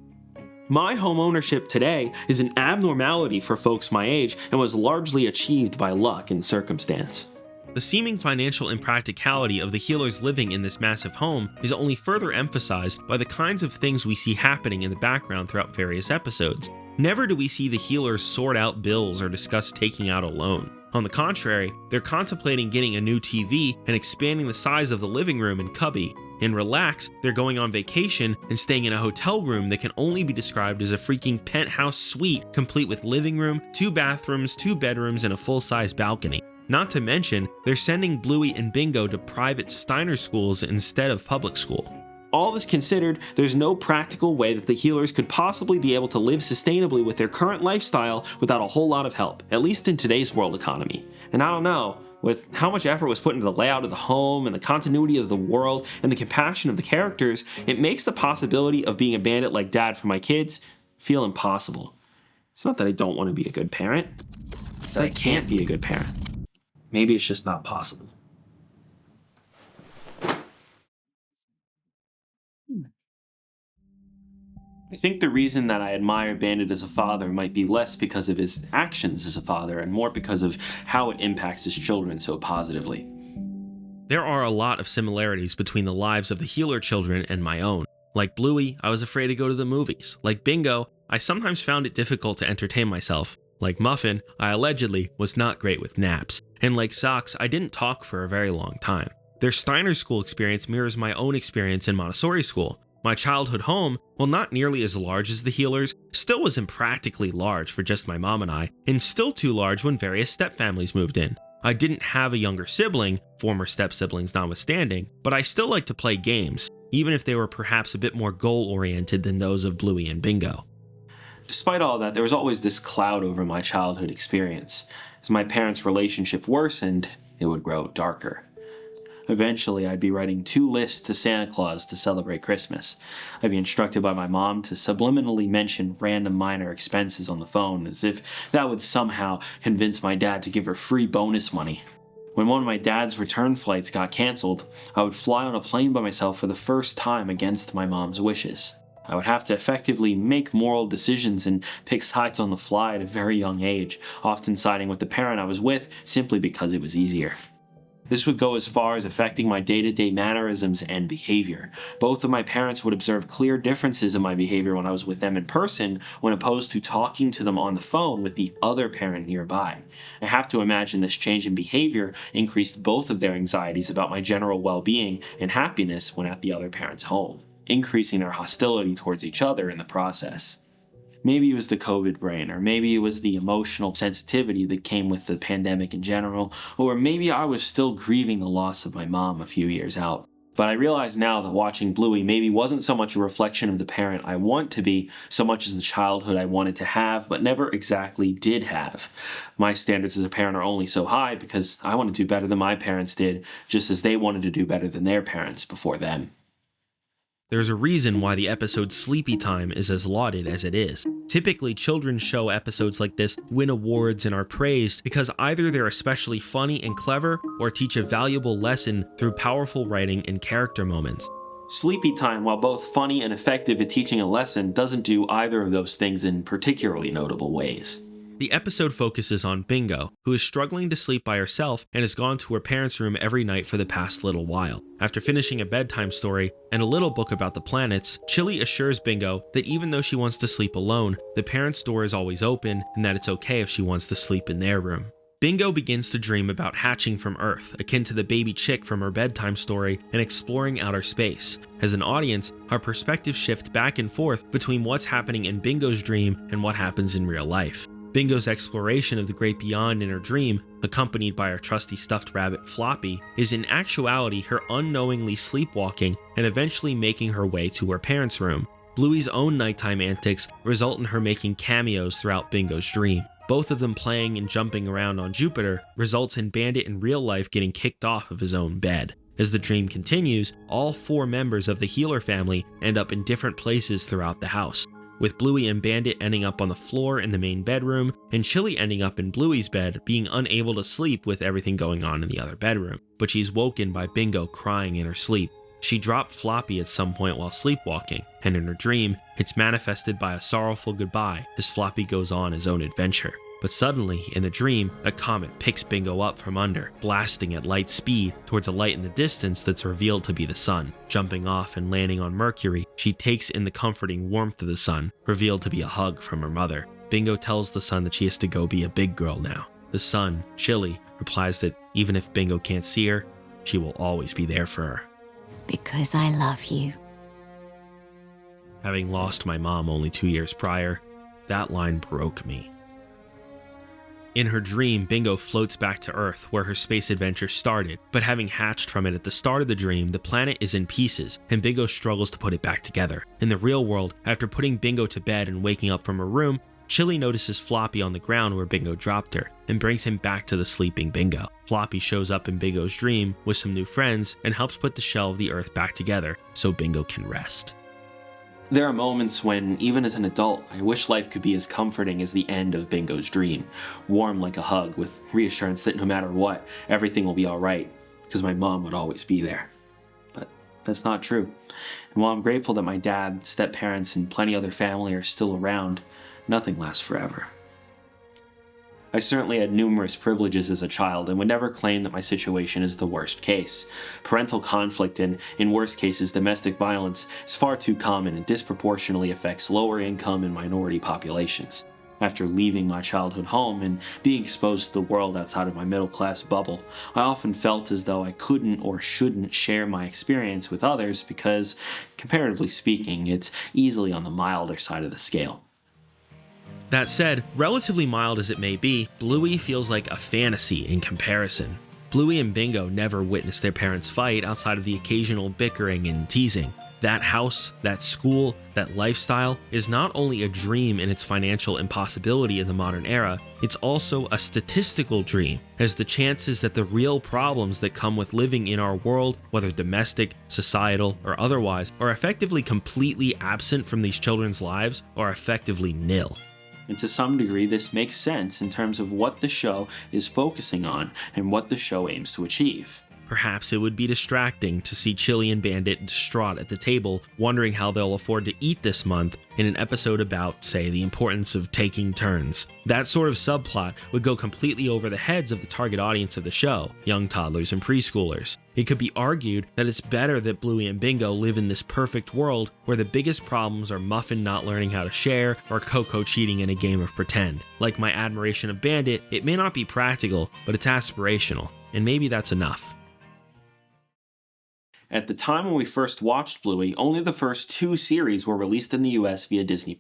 My home ownership today is an abnormality for folks my age and was largely achieved by luck and circumstance. The seeming financial impracticality of the Healers living in this massive home is only further emphasized by the kinds of things we see happening in the background throughout various episodes. Never do we see the Healers sort out bills or discuss taking out a loan. On the contrary, they're contemplating getting a new TV and expanding the size of the living room and cubby. In Relax, they're going on vacation and staying in a hotel room that can only be described as a freaking penthouse suite complete with living room, 2 bathrooms, 2 bedrooms, and a full-size balcony. Not to mention, they're sending Bluey and Bingo to private Steiner schools instead of public school. All this considered, there's no practical way that the Healers could possibly be able to live sustainably with their current lifestyle without a whole lot of help, at least in today's world economy. And I don't know, with how much effort was put into the layout of the home and the continuity of the world and the compassion of the characters, it makes the possibility of being a bandit like Dad for my kids feel impossible. It's not that I don't want to be a good parent, it's that I can't be a good parent. Maybe it's just not possible. I think the reason that I admire Bandit as a father might be less because of his actions as a father and more because of how it impacts his children so positively. There are a lot of similarities between the lives of the Healer children and my own. Like Bluey, I was afraid to go to the movies. Like Bingo, I sometimes found it difficult to entertain myself. Like Muffin, I allegedly was not great with naps. And like Socks, I didn't talk for a very long time. Their Steiner school experience mirrors my own experience in Montessori school. My childhood home, while not nearly as large as the Healers, still was impractically large for just my mom and I, and still too large when various stepfamilies moved in. I didn't have a younger sibling, former step-siblings notwithstanding, but I still liked to play games, even if they were perhaps a bit more goal-oriented than those of Bluey and Bingo. Despite all that, there was always this cloud over my childhood experience. As my parents' relationship worsened, it would grow darker. Eventually, I'd be writing 2 lists to Santa Claus to celebrate Christmas. I'd be instructed by my mom to subliminally mention random minor expenses on the phone, as if that would somehow convince my dad to give her free bonus money. When one of my dad's return flights got canceled, I would fly on a plane by myself for the first time against my mom's wishes. I would have to effectively make moral decisions and pick sides on the fly at a very young age, often siding with the parent I was with simply because it was easier. This would go as far as affecting my day-to-day mannerisms and behavior. Both of my parents would observe clear differences in my behavior when I was with them in person, when opposed to talking to them on the phone with the other parent nearby. I have to imagine this change in behavior increased both of their anxieties about my general well-being and happiness when at the other parent's home, increasing their hostility towards each other in the process. Maybe it was the COVID brain, or maybe it was the emotional sensitivity that came with the pandemic in general, or maybe I was still grieving the loss of my mom a few years out. But I realize now that watching Bluey maybe wasn't so much a reflection of the parent I want to be, so much as the childhood I wanted to have, but never exactly did have. My standards as a parent are only so high because I want to do better than my parents did, just as they wanted to do better than their parents before them. There's a reason why the episode Sleepy Time is as lauded as it is. Typically, children's show episodes like this win awards and are praised because either they're especially funny and clever or teach a valuable lesson through powerful writing and character moments. Sleepy Time, while both funny and effective at teaching a lesson, doesn't do either of those things in particularly notable ways. The episode focuses on Bingo, who is struggling to sleep by herself and has gone to her parents' room every night for the past little while. After finishing a bedtime story and a little book about the planets, Chili assures Bingo that even though she wants to sleep alone, the parents' door is always open and that it's okay if she wants to sleep in their room. Bingo begins to dream about hatching from Earth, akin to the baby chick from her bedtime story, and exploring outer space. As an audience, our perspectives shift back and forth between what's happening in Bingo's dream and what happens in real life. Bingo's exploration of the great beyond in her dream, accompanied by her trusty stuffed rabbit Floppy, is in actuality her unknowingly sleepwalking and eventually making her way to her parents' room. Bluey's own nighttime antics result in her making cameos throughout Bingo's dream. Both of them playing and jumping around on Jupiter results in Bandit in real life getting kicked off of his own bed. As the dream continues, all 4 members of the Healer family end up in different places throughout the house, with Bluey and Bandit ending up on the floor in the main bedroom, and Chili ending up in Bluey's bed, being unable to sleep with everything going on in the other bedroom. But she's woken by Bingo crying in her sleep. She dropped Floppy at some point while sleepwalking, and in her dream, it's manifested by a sorrowful goodbye as Floppy goes on his own adventure. But suddenly, in the dream, a comet picks Bingo up from under, blasting at light speed towards a light in the distance that's revealed to be the sun. Jumping off and landing on Mercury, she takes in the comforting warmth of the sun, revealed to be a hug from her mother. Bingo tells the sun that she has to go be a big girl now. The sun, Chili, replies that even if Bingo can't see her, she will always be there for her. Because I love you. Having lost my mom only 2 years prior, that line broke me. In her dream, Bingo floats back to Earth, where her space adventure started, but having hatched from it at the start of the dream, the planet is in pieces, and Bingo struggles to put it back together. In the real world, after putting Bingo to bed and waking up from her room, Chili notices Floppy on the ground where Bingo dropped her, and brings him back to the sleeping Bingo. Floppy shows up in Bingo's dream with some new friends, and helps put the shell of the Earth back together, so Bingo can rest. There are moments when, even as an adult, I wish life could be as comforting as the end of Bingo's dream. Warm like a hug, with reassurance that no matter what, everything will be alright, because my mom would always be there. But that's not true. And while I'm grateful that my dad, stepparents, and plenty other family are still around, nothing lasts forever. I certainly had numerous privileges as a child and would never claim that my situation is the worst case. Parental conflict and, in worst cases, domestic violence is far too common and disproportionately affects lower income and minority populations. After leaving my childhood home and being exposed to the world outside of my middle-class bubble, I often felt as though I couldn't or shouldn't share my experience with others because, comparatively speaking, it's easily on the milder side of the scale. That said, relatively mild as it may be, Bluey feels like a fantasy in comparison. Bluey and Bingo never witness their parents fight outside of the occasional bickering and teasing. That house, that school, that lifestyle is not only a dream in its financial impossibility in the modern era, it's also a statistical dream, as the chances that the real problems that come with living in our world, whether domestic, societal, or otherwise, are effectively completely absent from these children's lives are effectively nil. And to some degree, this makes sense in terms of what the show is focusing on and what the show aims to achieve. Perhaps it would be distracting to see Chili and Bandit distraught at the table, wondering how they'll afford to eat this month in an episode about, say, the importance of taking turns. That sort of subplot would go completely over the heads of the target audience of the show, young toddlers and preschoolers. It could be argued that it's better that Bluey and Bingo live in this perfect world where the biggest problems are Muffin not learning how to share or Coco cheating in a game of pretend. Like my admiration of Bandit, it may not be practical, but it's aspirational, and maybe that's enough. At the time when we first watched Bluey, only the first 2 series were released in the US via Disney+.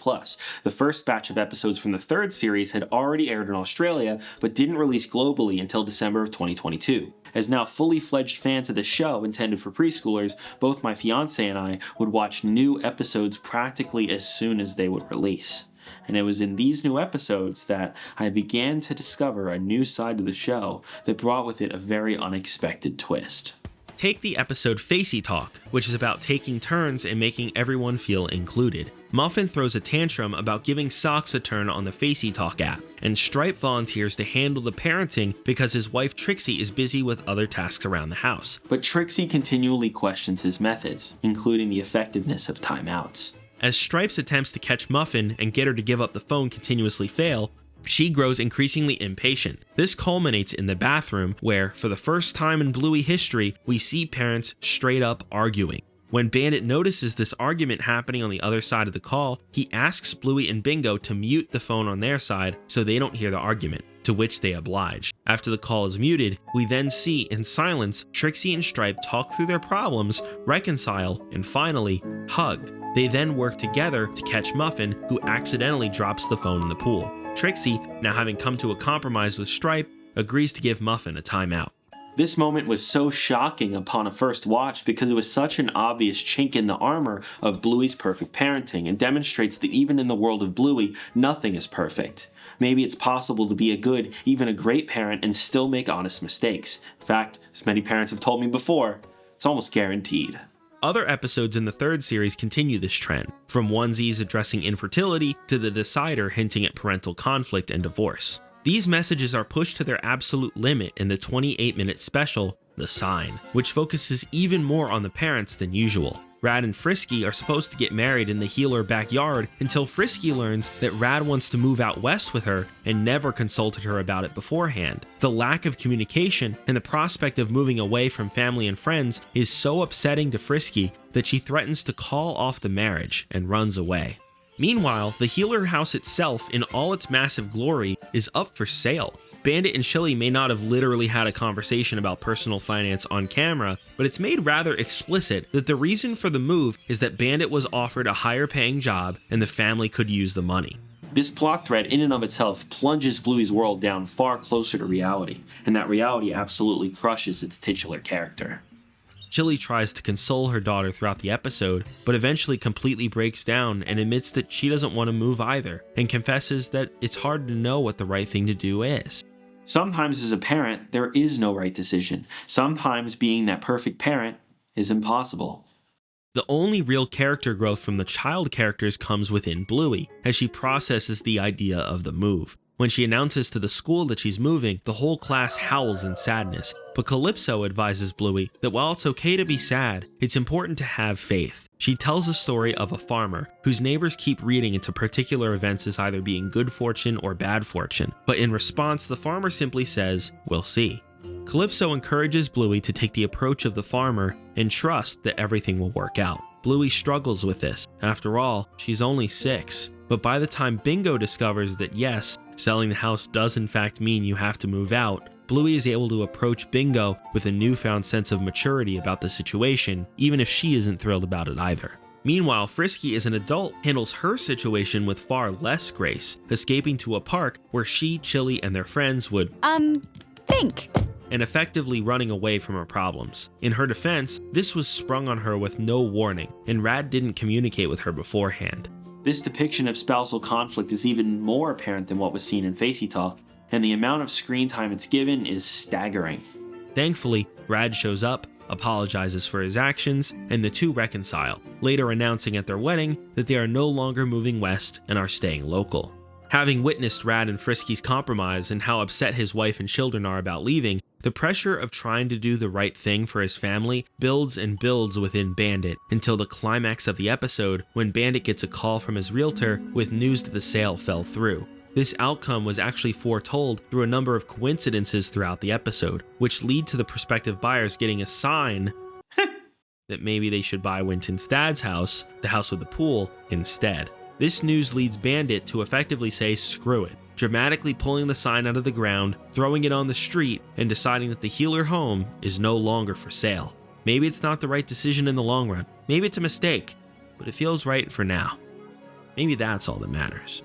The first batch of episodes from the 3rd series had already aired in Australia, but didn't release globally until December of 2022. As now fully fledged fans of the show intended for preschoolers, both my fiancé and I would watch new episodes practically as soon as they would release. And it was in these new episodes that I began to discover a new side to the show that brought with it a very unexpected twist. Take the episode Facey Talk, which is about taking turns and making everyone feel included. Muffin throws a tantrum about giving Socks a turn on the Facey Talk app, and Stripe volunteers to handle the parenting because his wife Trixie is busy with other tasks around the house. But Trixie continually questions his methods, including the effectiveness of timeouts. As Stripe's attempts to catch Muffin and get her to give up the phone continuously fail, she grows increasingly impatient. This culminates in the bathroom where, for the first time in Bluey history, we see parents straight up arguing. When Bandit notices this argument happening on the other side of the call, he asks Bluey and Bingo to mute the phone on their side so they don't hear the argument, to which they oblige. After the call is muted, we then see, in silence, Trixie and Stripe talk through their problems, reconcile, and finally, hug. They then work together to catch Muffin, who accidentally drops the phone in the pool. Trixie, now having come to a compromise with Stripe, agrees to give Muffin a timeout. This moment was so shocking upon a first watch because it was such an obvious chink in the armor of Bluey's perfect parenting and demonstrates that even in the world of Bluey, nothing is perfect. Maybe it's possible to be a good, even a great parent and still make honest mistakes. In fact, as many parents have told me before, it's almost guaranteed. Other episodes in the third series continue this trend, from onesies addressing infertility to the decider hinting at parental conflict and divorce. These messages are pushed to their absolute limit in the 28-minute special, The Sign, which focuses even more on the parents than usual. Rad and Frisky are supposed to get married in the Healer backyard until Frisky learns that Rad wants to move out west with her and never consulted her about it beforehand. The lack of communication and the prospect of moving away from family and friends is so upsetting to Frisky that she threatens to call off the marriage and runs away. Meanwhile, the Healer house itself, in all its massive glory, is up for sale. Bandit and Chili may not have literally had a conversation about personal finance on camera, but it's made rather explicit that the reason for the move is that Bandit was offered a higher paying job and the family could use the money. This plot thread in and of itself plunges Bluey's world down far closer to reality, and that reality absolutely crushes its titular character. Chili tries to console her daughter throughout the episode, but eventually completely breaks down and admits that she doesn't want to move either, and confesses that it's hard to know what the right thing to do is. Sometimes as a parent, there is no right decision. Sometimes being that perfect parent is impossible. The only real character growth from the child characters comes within Bluey, as she processes the idea of the move. When she announces to the school that she's moving, the whole class howls in sadness, but Calypso advises Bluey that while it's okay to be sad, it's important to have faith. She tells a story of a farmer whose neighbors keep reading into particular events as either being good fortune or bad fortune, but in response, the farmer simply says, "We'll see." Calypso encourages Bluey to take the approach of the farmer and trust that everything will work out. Bluey struggles with this. After all, she's only 6. But by the time Bingo discovers that yes, selling the house does in fact mean you have to move out, Bluey is able to approach Bingo with a newfound sense of maturity about the situation, even if she isn't thrilled about it either. Meanwhile, Frisky as an adult handles her situation with far less grace, escaping to a park where she, Chili, and their friends would think. And effectively running away from her problems. In her defense, this was sprung on her with no warning, and Rad didn't communicate with her beforehand. This depiction of spousal conflict is even more apparent than what was seen in Facey Talk, and the amount of screen time it's given is staggering. Thankfully, Rad shows up, apologizes for his actions, and the two reconcile, later announcing at their wedding that they are no longer moving west and are staying local. Having witnessed Rad and Frisky's compromise and how upset his wife and children are about leaving, the pressure of trying to do the right thing for his family builds and builds within Bandit until the climax of the episode when Bandit gets a call from his realtor with news that the sale fell through. This outcome was actually foretold through a number of coincidences throughout the episode, which lead to the prospective buyers getting a sign that maybe they should buy Winton's dad's house, the house with the pool, instead. This news leads Bandit to effectively say screw it, dramatically pulling the sign out of the ground, throwing it on the street, and deciding that the Healer home is no longer for sale. Maybe it's not the right decision in the long run, maybe it's a mistake, but it feels right for now. Maybe that's all that matters.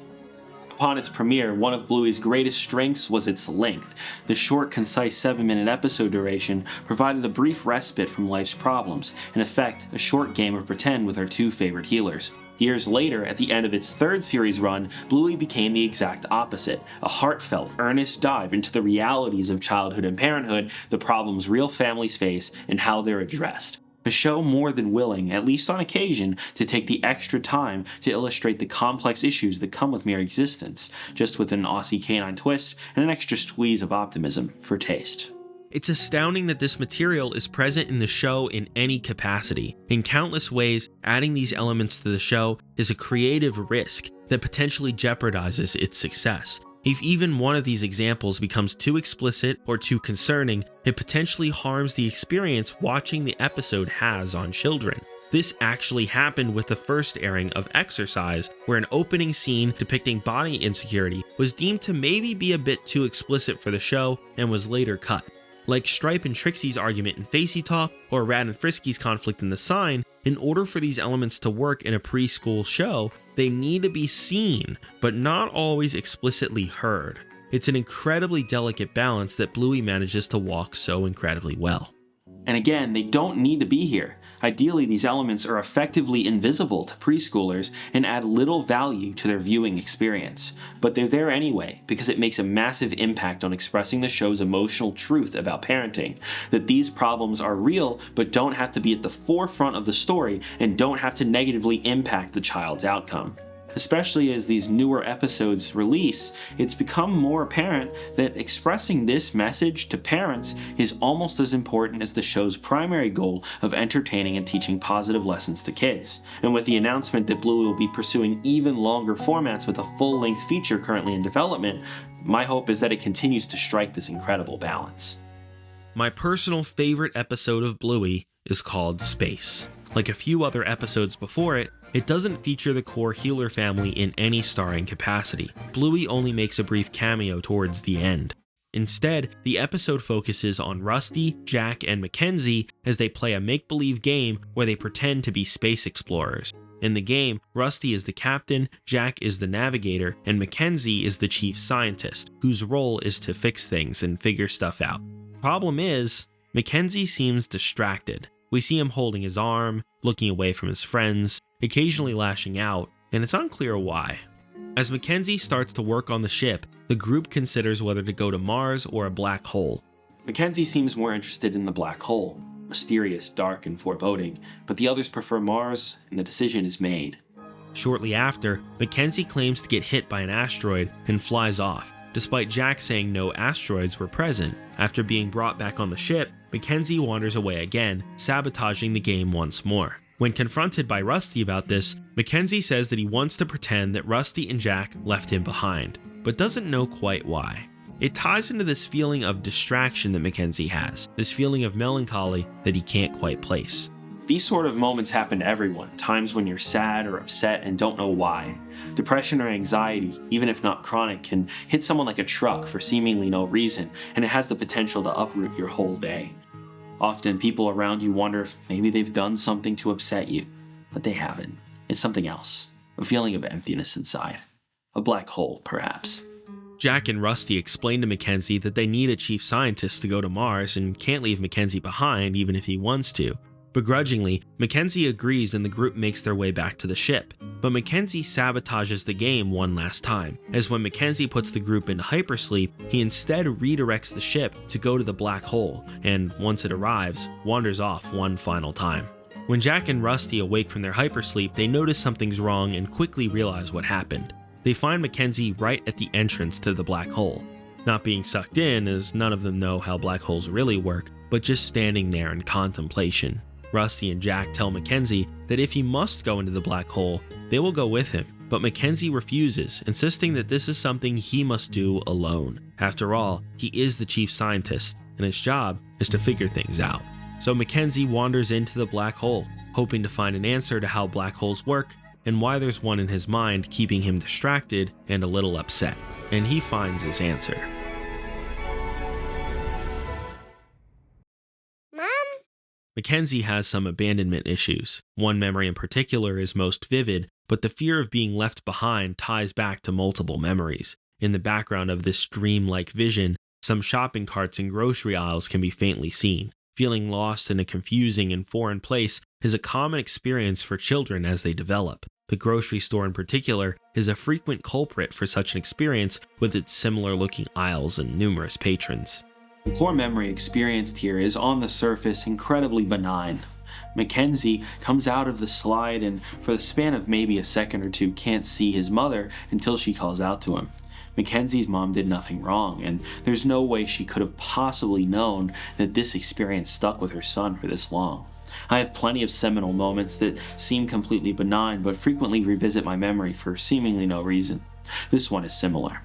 Upon its premiere, one of Bluey's greatest strengths was its length. The short, concise 7-minute episode duration provided a brief respite from life's problems, in effect, a short game of pretend with our two favorite healers. Years later, at the end of its third series run, Bluey became the exact opposite, a heartfelt, earnest dive into the realities of childhood and parenthood, the problems real families face, and how they're addressed. A show more than willing, at least on occasion, to take the extra time to illustrate the complex issues that come with mere existence, just with an Aussie canine twist and an extra squeeze of optimism for taste. It's astounding that this material is present in the show in any capacity. In countless ways, adding these elements to the show is a creative risk that potentially jeopardizes its success. If even one of these examples becomes too explicit or too concerning, it potentially harms the experience watching the episode has on children. This actually happened with the first airing of Exercise, where an opening scene depicting body insecurity was deemed to maybe be a bit too explicit for the show and was later cut. Like Stripe and Trixie's argument in Facey Talk, or Rad and Frisky's conflict in The Sign, in order for these elements to work in a preschool show, they need to be seen, but not always explicitly heard. It's an incredibly delicate balance that Bluey manages to walk so incredibly well. And again, they don't need to be here. Ideally, these elements are effectively invisible to preschoolers and add little value to their viewing experience. But they're there anyway, because it makes a massive impact on expressing the show's emotional truth about parenting, that these problems are real but don't have to be at the forefront of the story and don't have to negatively impact the child's outcome. Especially as these newer episodes release, it's become more apparent that expressing this message to parents is almost as important as the show's primary goal of entertaining and teaching positive lessons to kids. And with the announcement that Bluey will be pursuing even longer formats with a full-length feature currently in development, my hope is that it continues to strike this incredible balance. My personal favorite episode of Bluey is called Space. Like a few other episodes before it, it doesn't feature the core Healer family in any starring capacity. Bluey only makes a brief cameo towards the end. Instead, the episode focuses on Rusty, Jack, and Mackenzie as they play a make-believe game where they pretend to be space explorers. In the game, Rusty is the captain, Jack is the navigator, and Mackenzie is the chief scientist, whose role is to fix things and figure stuff out. Problem is, Mackenzie seems distracted. We see him holding his arm, looking away from his friends, occasionally lashing out, and it's unclear why. As Mackenzie starts to work on the ship, the group considers whether to go to Mars or a black hole. Mackenzie seems more interested in the black hole, mysterious, dark, and foreboding, but the others prefer Mars, and the decision is made. Shortly after, Mackenzie claims to get hit by an asteroid and flies off, despite Jack saying no asteroids were present. After being brought back on the ship, Mackenzie wanders away again, sabotaging the game once more. When confronted by Rusty about this, Mackenzie says that he wants to pretend that Rusty and Jack left him behind, but doesn't know quite why. It ties into this feeling of distraction that Mackenzie has, this feeling of melancholy that he can't quite place. These sort of moments happen to everyone, times when you're sad or upset and don't know why. Depression or anxiety, even if not chronic, can hit someone like a truck for seemingly no reason, and it has the potential to uproot your whole day. Often people around you wonder if maybe they've done something to upset you, but they haven't. It's something else, a feeling of emptiness inside. A black hole, perhaps. Jack and Rusty explain to Mackenzie that they need a chief scientist to go to Mars and can't leave Mackenzie behind even if he wants to. Begrudgingly, Mackenzie agrees and the group makes their way back to the ship, but Mackenzie sabotages the game one last time, as when Mackenzie puts the group into hypersleep, he instead redirects the ship to go to the black hole, and once it arrives, wanders off one final time. When Jack and Rusty awake from their hypersleep, they notice something's wrong and quickly realize what happened. They find Mackenzie right at the entrance to the black hole, not being sucked in as none of them know how black holes really work, but just standing there in contemplation. Rusty and Jack tell Mackenzie that if he must go into the black hole, they will go with him, but Mackenzie refuses, insisting that this is something he must do alone. After all, he is the chief scientist, and his job is to figure things out. So Mackenzie wanders into the black hole, hoping to find an answer to how black holes work and why there's one in his mind keeping him distracted and a little upset. And he finds his answer. Mackenzie has some abandonment issues. One memory in particular is most vivid, but the fear of being left behind ties back to multiple memories. In the background of this dream-like vision, some shopping carts and grocery aisles can be faintly seen. Feeling lost in a confusing and foreign place is a common experience for children as they develop. The grocery store in particular is a frequent culprit for such an experience with its similar-looking aisles and numerous patrons. The core memory experienced here is on the surface incredibly benign. Mackenzie comes out of the slide and for the span of maybe a second or two can't see his mother until she calls out to him. Mackenzie's mom did nothing wrong, and there's no way she could have possibly known that this experience stuck with her son for this long. I have plenty of seminal moments that seem completely benign but frequently revisit my memory for seemingly no reason. This one is similar.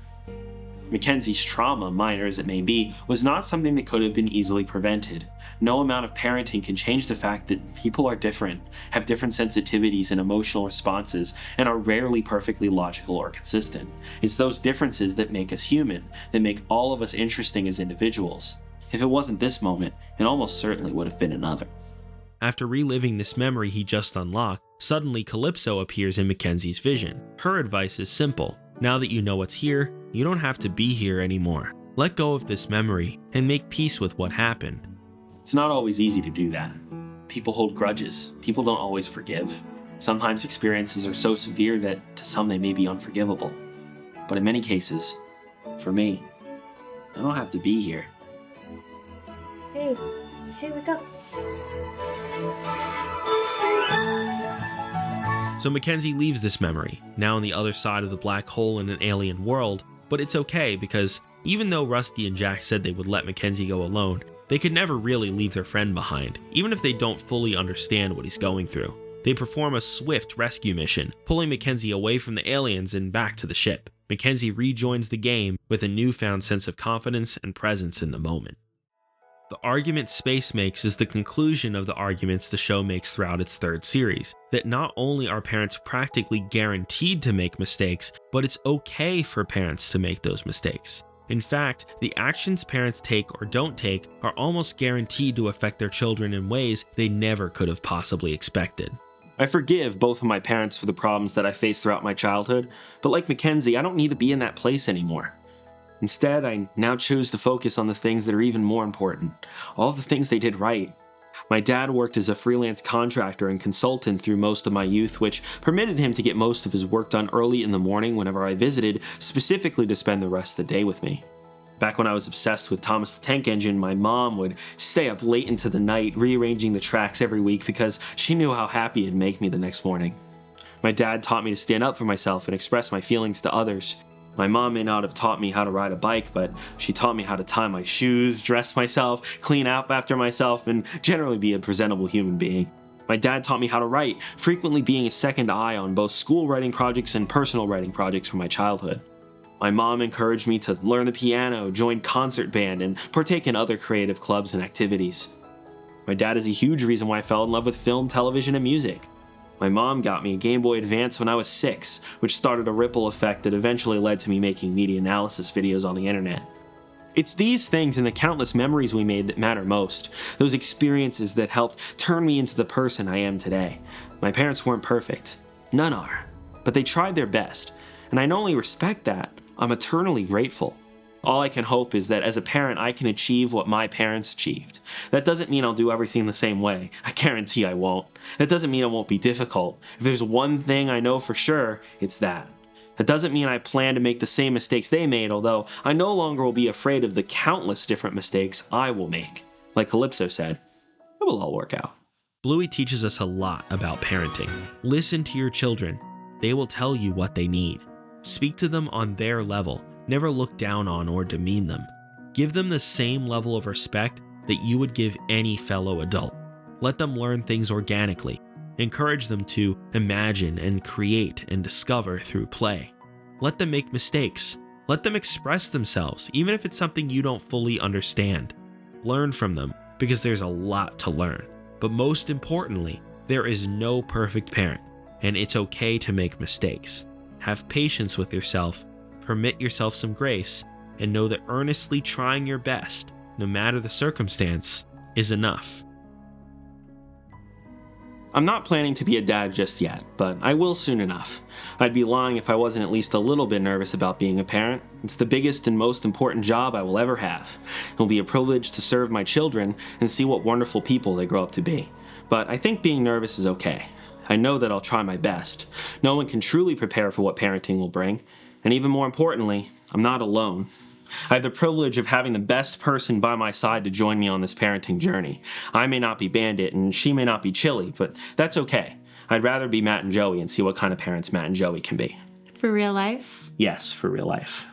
Mackenzie's trauma, minor as it may be, was not something that could have been easily prevented. No amount of parenting can change the fact that people are different, have different sensitivities and emotional responses, and are rarely perfectly logical or consistent. It's those differences that make us human, that make all of us interesting as individuals. If it wasn't this moment, it almost certainly would have been another. After reliving this memory he just unlocked, suddenly Calypso appears in Mackenzie's vision. Her advice is simple. Now that you know what's here, you don't have to be here anymore. Let go of this memory and make peace with what happened. It's not always easy to do that. People hold grudges. People don't always forgive. Sometimes experiences are so severe that to some they may be unforgivable. But in many cases, for me, I don't have to be here. Hey, wake up. So Mackenzie leaves this memory, now on the other side of the black hole in an alien world, but it's okay because even though Rusty and Jack said they would let Mackenzie go alone, they could never really leave their friend behind, even if they don't fully understand what he's going through. They perform a swift rescue mission, pulling Mackenzie away from the aliens and back to the ship. Mackenzie rejoins the game with a newfound sense of confidence and presence in the moment. The argument Space makes is the conclusion of the arguments the show makes throughout its third series, that not only are parents practically guaranteed to make mistakes, but it's okay for parents to make those mistakes. In fact, the actions parents take or don't take are almost guaranteed to affect their children in ways they never could have possibly expected. I forgive both of my parents for the problems that I faced throughout my childhood, but like Mackenzie, I don't need to be in that place anymore. Instead, I now choose to focus on the things that are even more important, all the things they did right. My dad worked as a freelance contractor and consultant through most of my youth, which permitted him to get most of his work done early in the morning whenever I visited, specifically to spend the rest of the day with me. Back when I was obsessed with Thomas the Tank Engine, my mom would stay up late into the night rearranging the tracks every week because she knew how happy it'd make me the next morning. My dad taught me to stand up for myself and express my feelings to others. My mom may not have taught me how to ride a bike, but she taught me how to tie my shoes, dress myself, clean up after myself, and generally be a presentable human being. My dad taught me how to write, frequently being a second eye on both school writing projects and personal writing projects from my childhood. My mom encouraged me to learn the piano, join concert band, and partake in other creative clubs and activities. My dad is a huge reason why I fell in love with film, television, and music. My mom got me a Game Boy Advance when I was 6, which started a ripple effect that eventually led to me making media analysis videos on the internet. It's these things and the countless memories we made that matter most, those experiences that helped turn me into the person I am today. My parents weren't perfect. None are. But they tried their best, and I not only respect that, I'm eternally grateful. All I can hope is that as a parent I can achieve what my parents achieved. That doesn't mean I'll do everything the same way. I guarantee I won't. That doesn't mean it won't be difficult. If there's one thing I know for sure, it's that. That doesn't mean I plan to make the same mistakes they made, although I no longer will be afraid of the countless different mistakes I will make. Like Calypso said, it will all work out. Bluey teaches us a lot about parenting. Listen to your children. They will tell you what they need. Speak to them on their level. Never look down on or demean them. Give them the same level of respect that you would give any fellow adult. Let them learn things organically. Encourage them to imagine and create and discover through play. Let them make mistakes. Let them express themselves, even if it's something you don't fully understand. Learn from them, because there's a lot to learn. But most importantly, there is no perfect parent, and it's okay to make mistakes. Have patience with yourself. Permit yourself some grace, and know that earnestly trying your best, no matter the circumstance, is enough. I'm not planning to be a dad just yet, but I will soon enough. I'd be lying if I wasn't at least a little bit nervous about being a parent. It's the biggest and most important job I will ever have. It will be a privilege to serve my children and see what wonderful people they grow up to be. But I think being nervous is okay. I know that I'll try my best. No one can truly prepare for what parenting will bring. And even more importantly, I'm not alone. I have the privilege of having the best person by my side to join me on this parenting journey. I may not be Bandit and she may not be Chili, but that's okay. I'd rather be Matt and Joey and see what kind of parents Matt and Joey can be. For real life? Yes, for real life.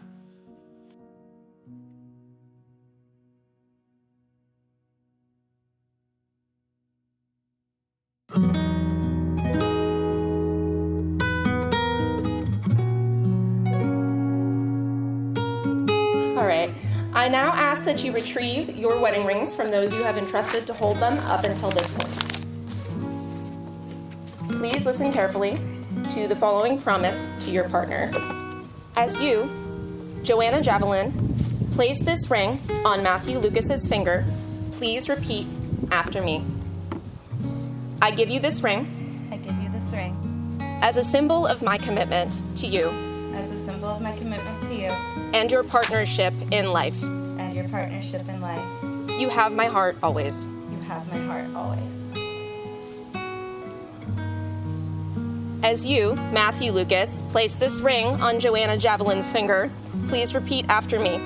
right. I now ask that you retrieve your wedding rings from those you have entrusted to hold them up until this point. Please listen carefully to the following promise to your partner. As you, Joanna Javelin, place this ring on Matthew Lucas's finger, please repeat after me. I give you this ring. I give you this ring As a symbol of my commitment to you. as a symbol of my commitment to you And your partnership in life. and your partnership in life. You have my heart always. You have my heart always. As you, Matthew Lucas, place this ring on Joanna Javelin's finger, please repeat after me.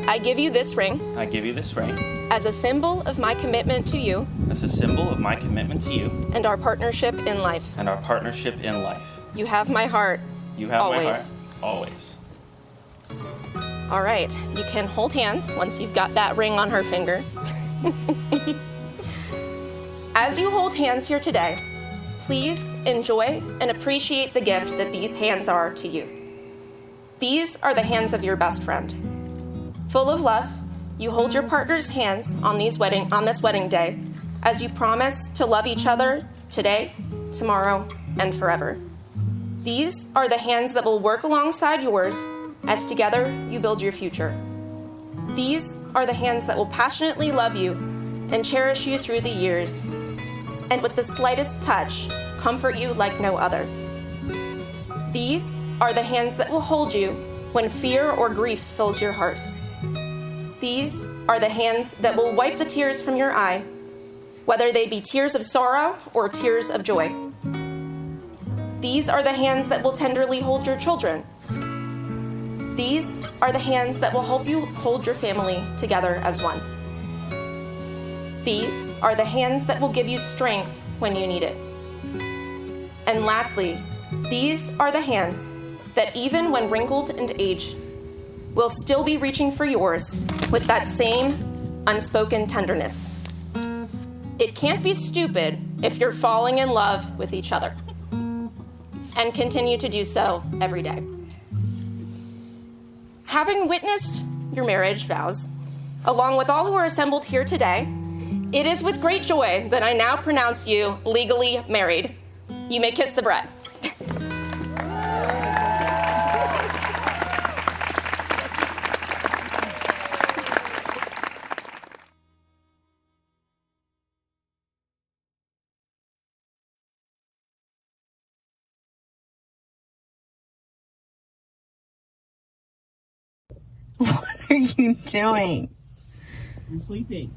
I give you this ring I give you this ring as a symbol of my commitment to you as a symbol of my commitment to you and our partnership in life. and our partnership in life. You have my heart. You have my Always. heart. Always. All right, you can hold hands once you've got that ring on her finger. As you hold hands here today, please enjoy and appreciate the gift that these hands are to you. These are the hands of your best friend. Full of love, you hold your partner's hands on this wedding day as you promise to love each other today, tomorrow, and forever. These are the hands that will work alongside yours as together you build your future. These are the hands that will passionately love you and cherish you through the years, and with the slightest touch, comfort you like no other. These are the hands that will hold you when fear or grief fills your heart. These are the hands that will wipe the tears from your eye, whether they be tears of sorrow or tears of joy. These are the hands that will tenderly hold your children. These are the hands that will help you hold your family together as one. These are the hands that will give you strength when you need it. And lastly, these are the hands that even when wrinkled and aged, will still be reaching for yours with that same unspoken tenderness. It can't be stupid if you're falling in love with each other, and continue to do so every day. Having witnessed your marriage vows, along with all who are assembled here today, it is with great joy that I now pronounce you legally married. You may kiss the bride. What are you doing? I'm sleeping.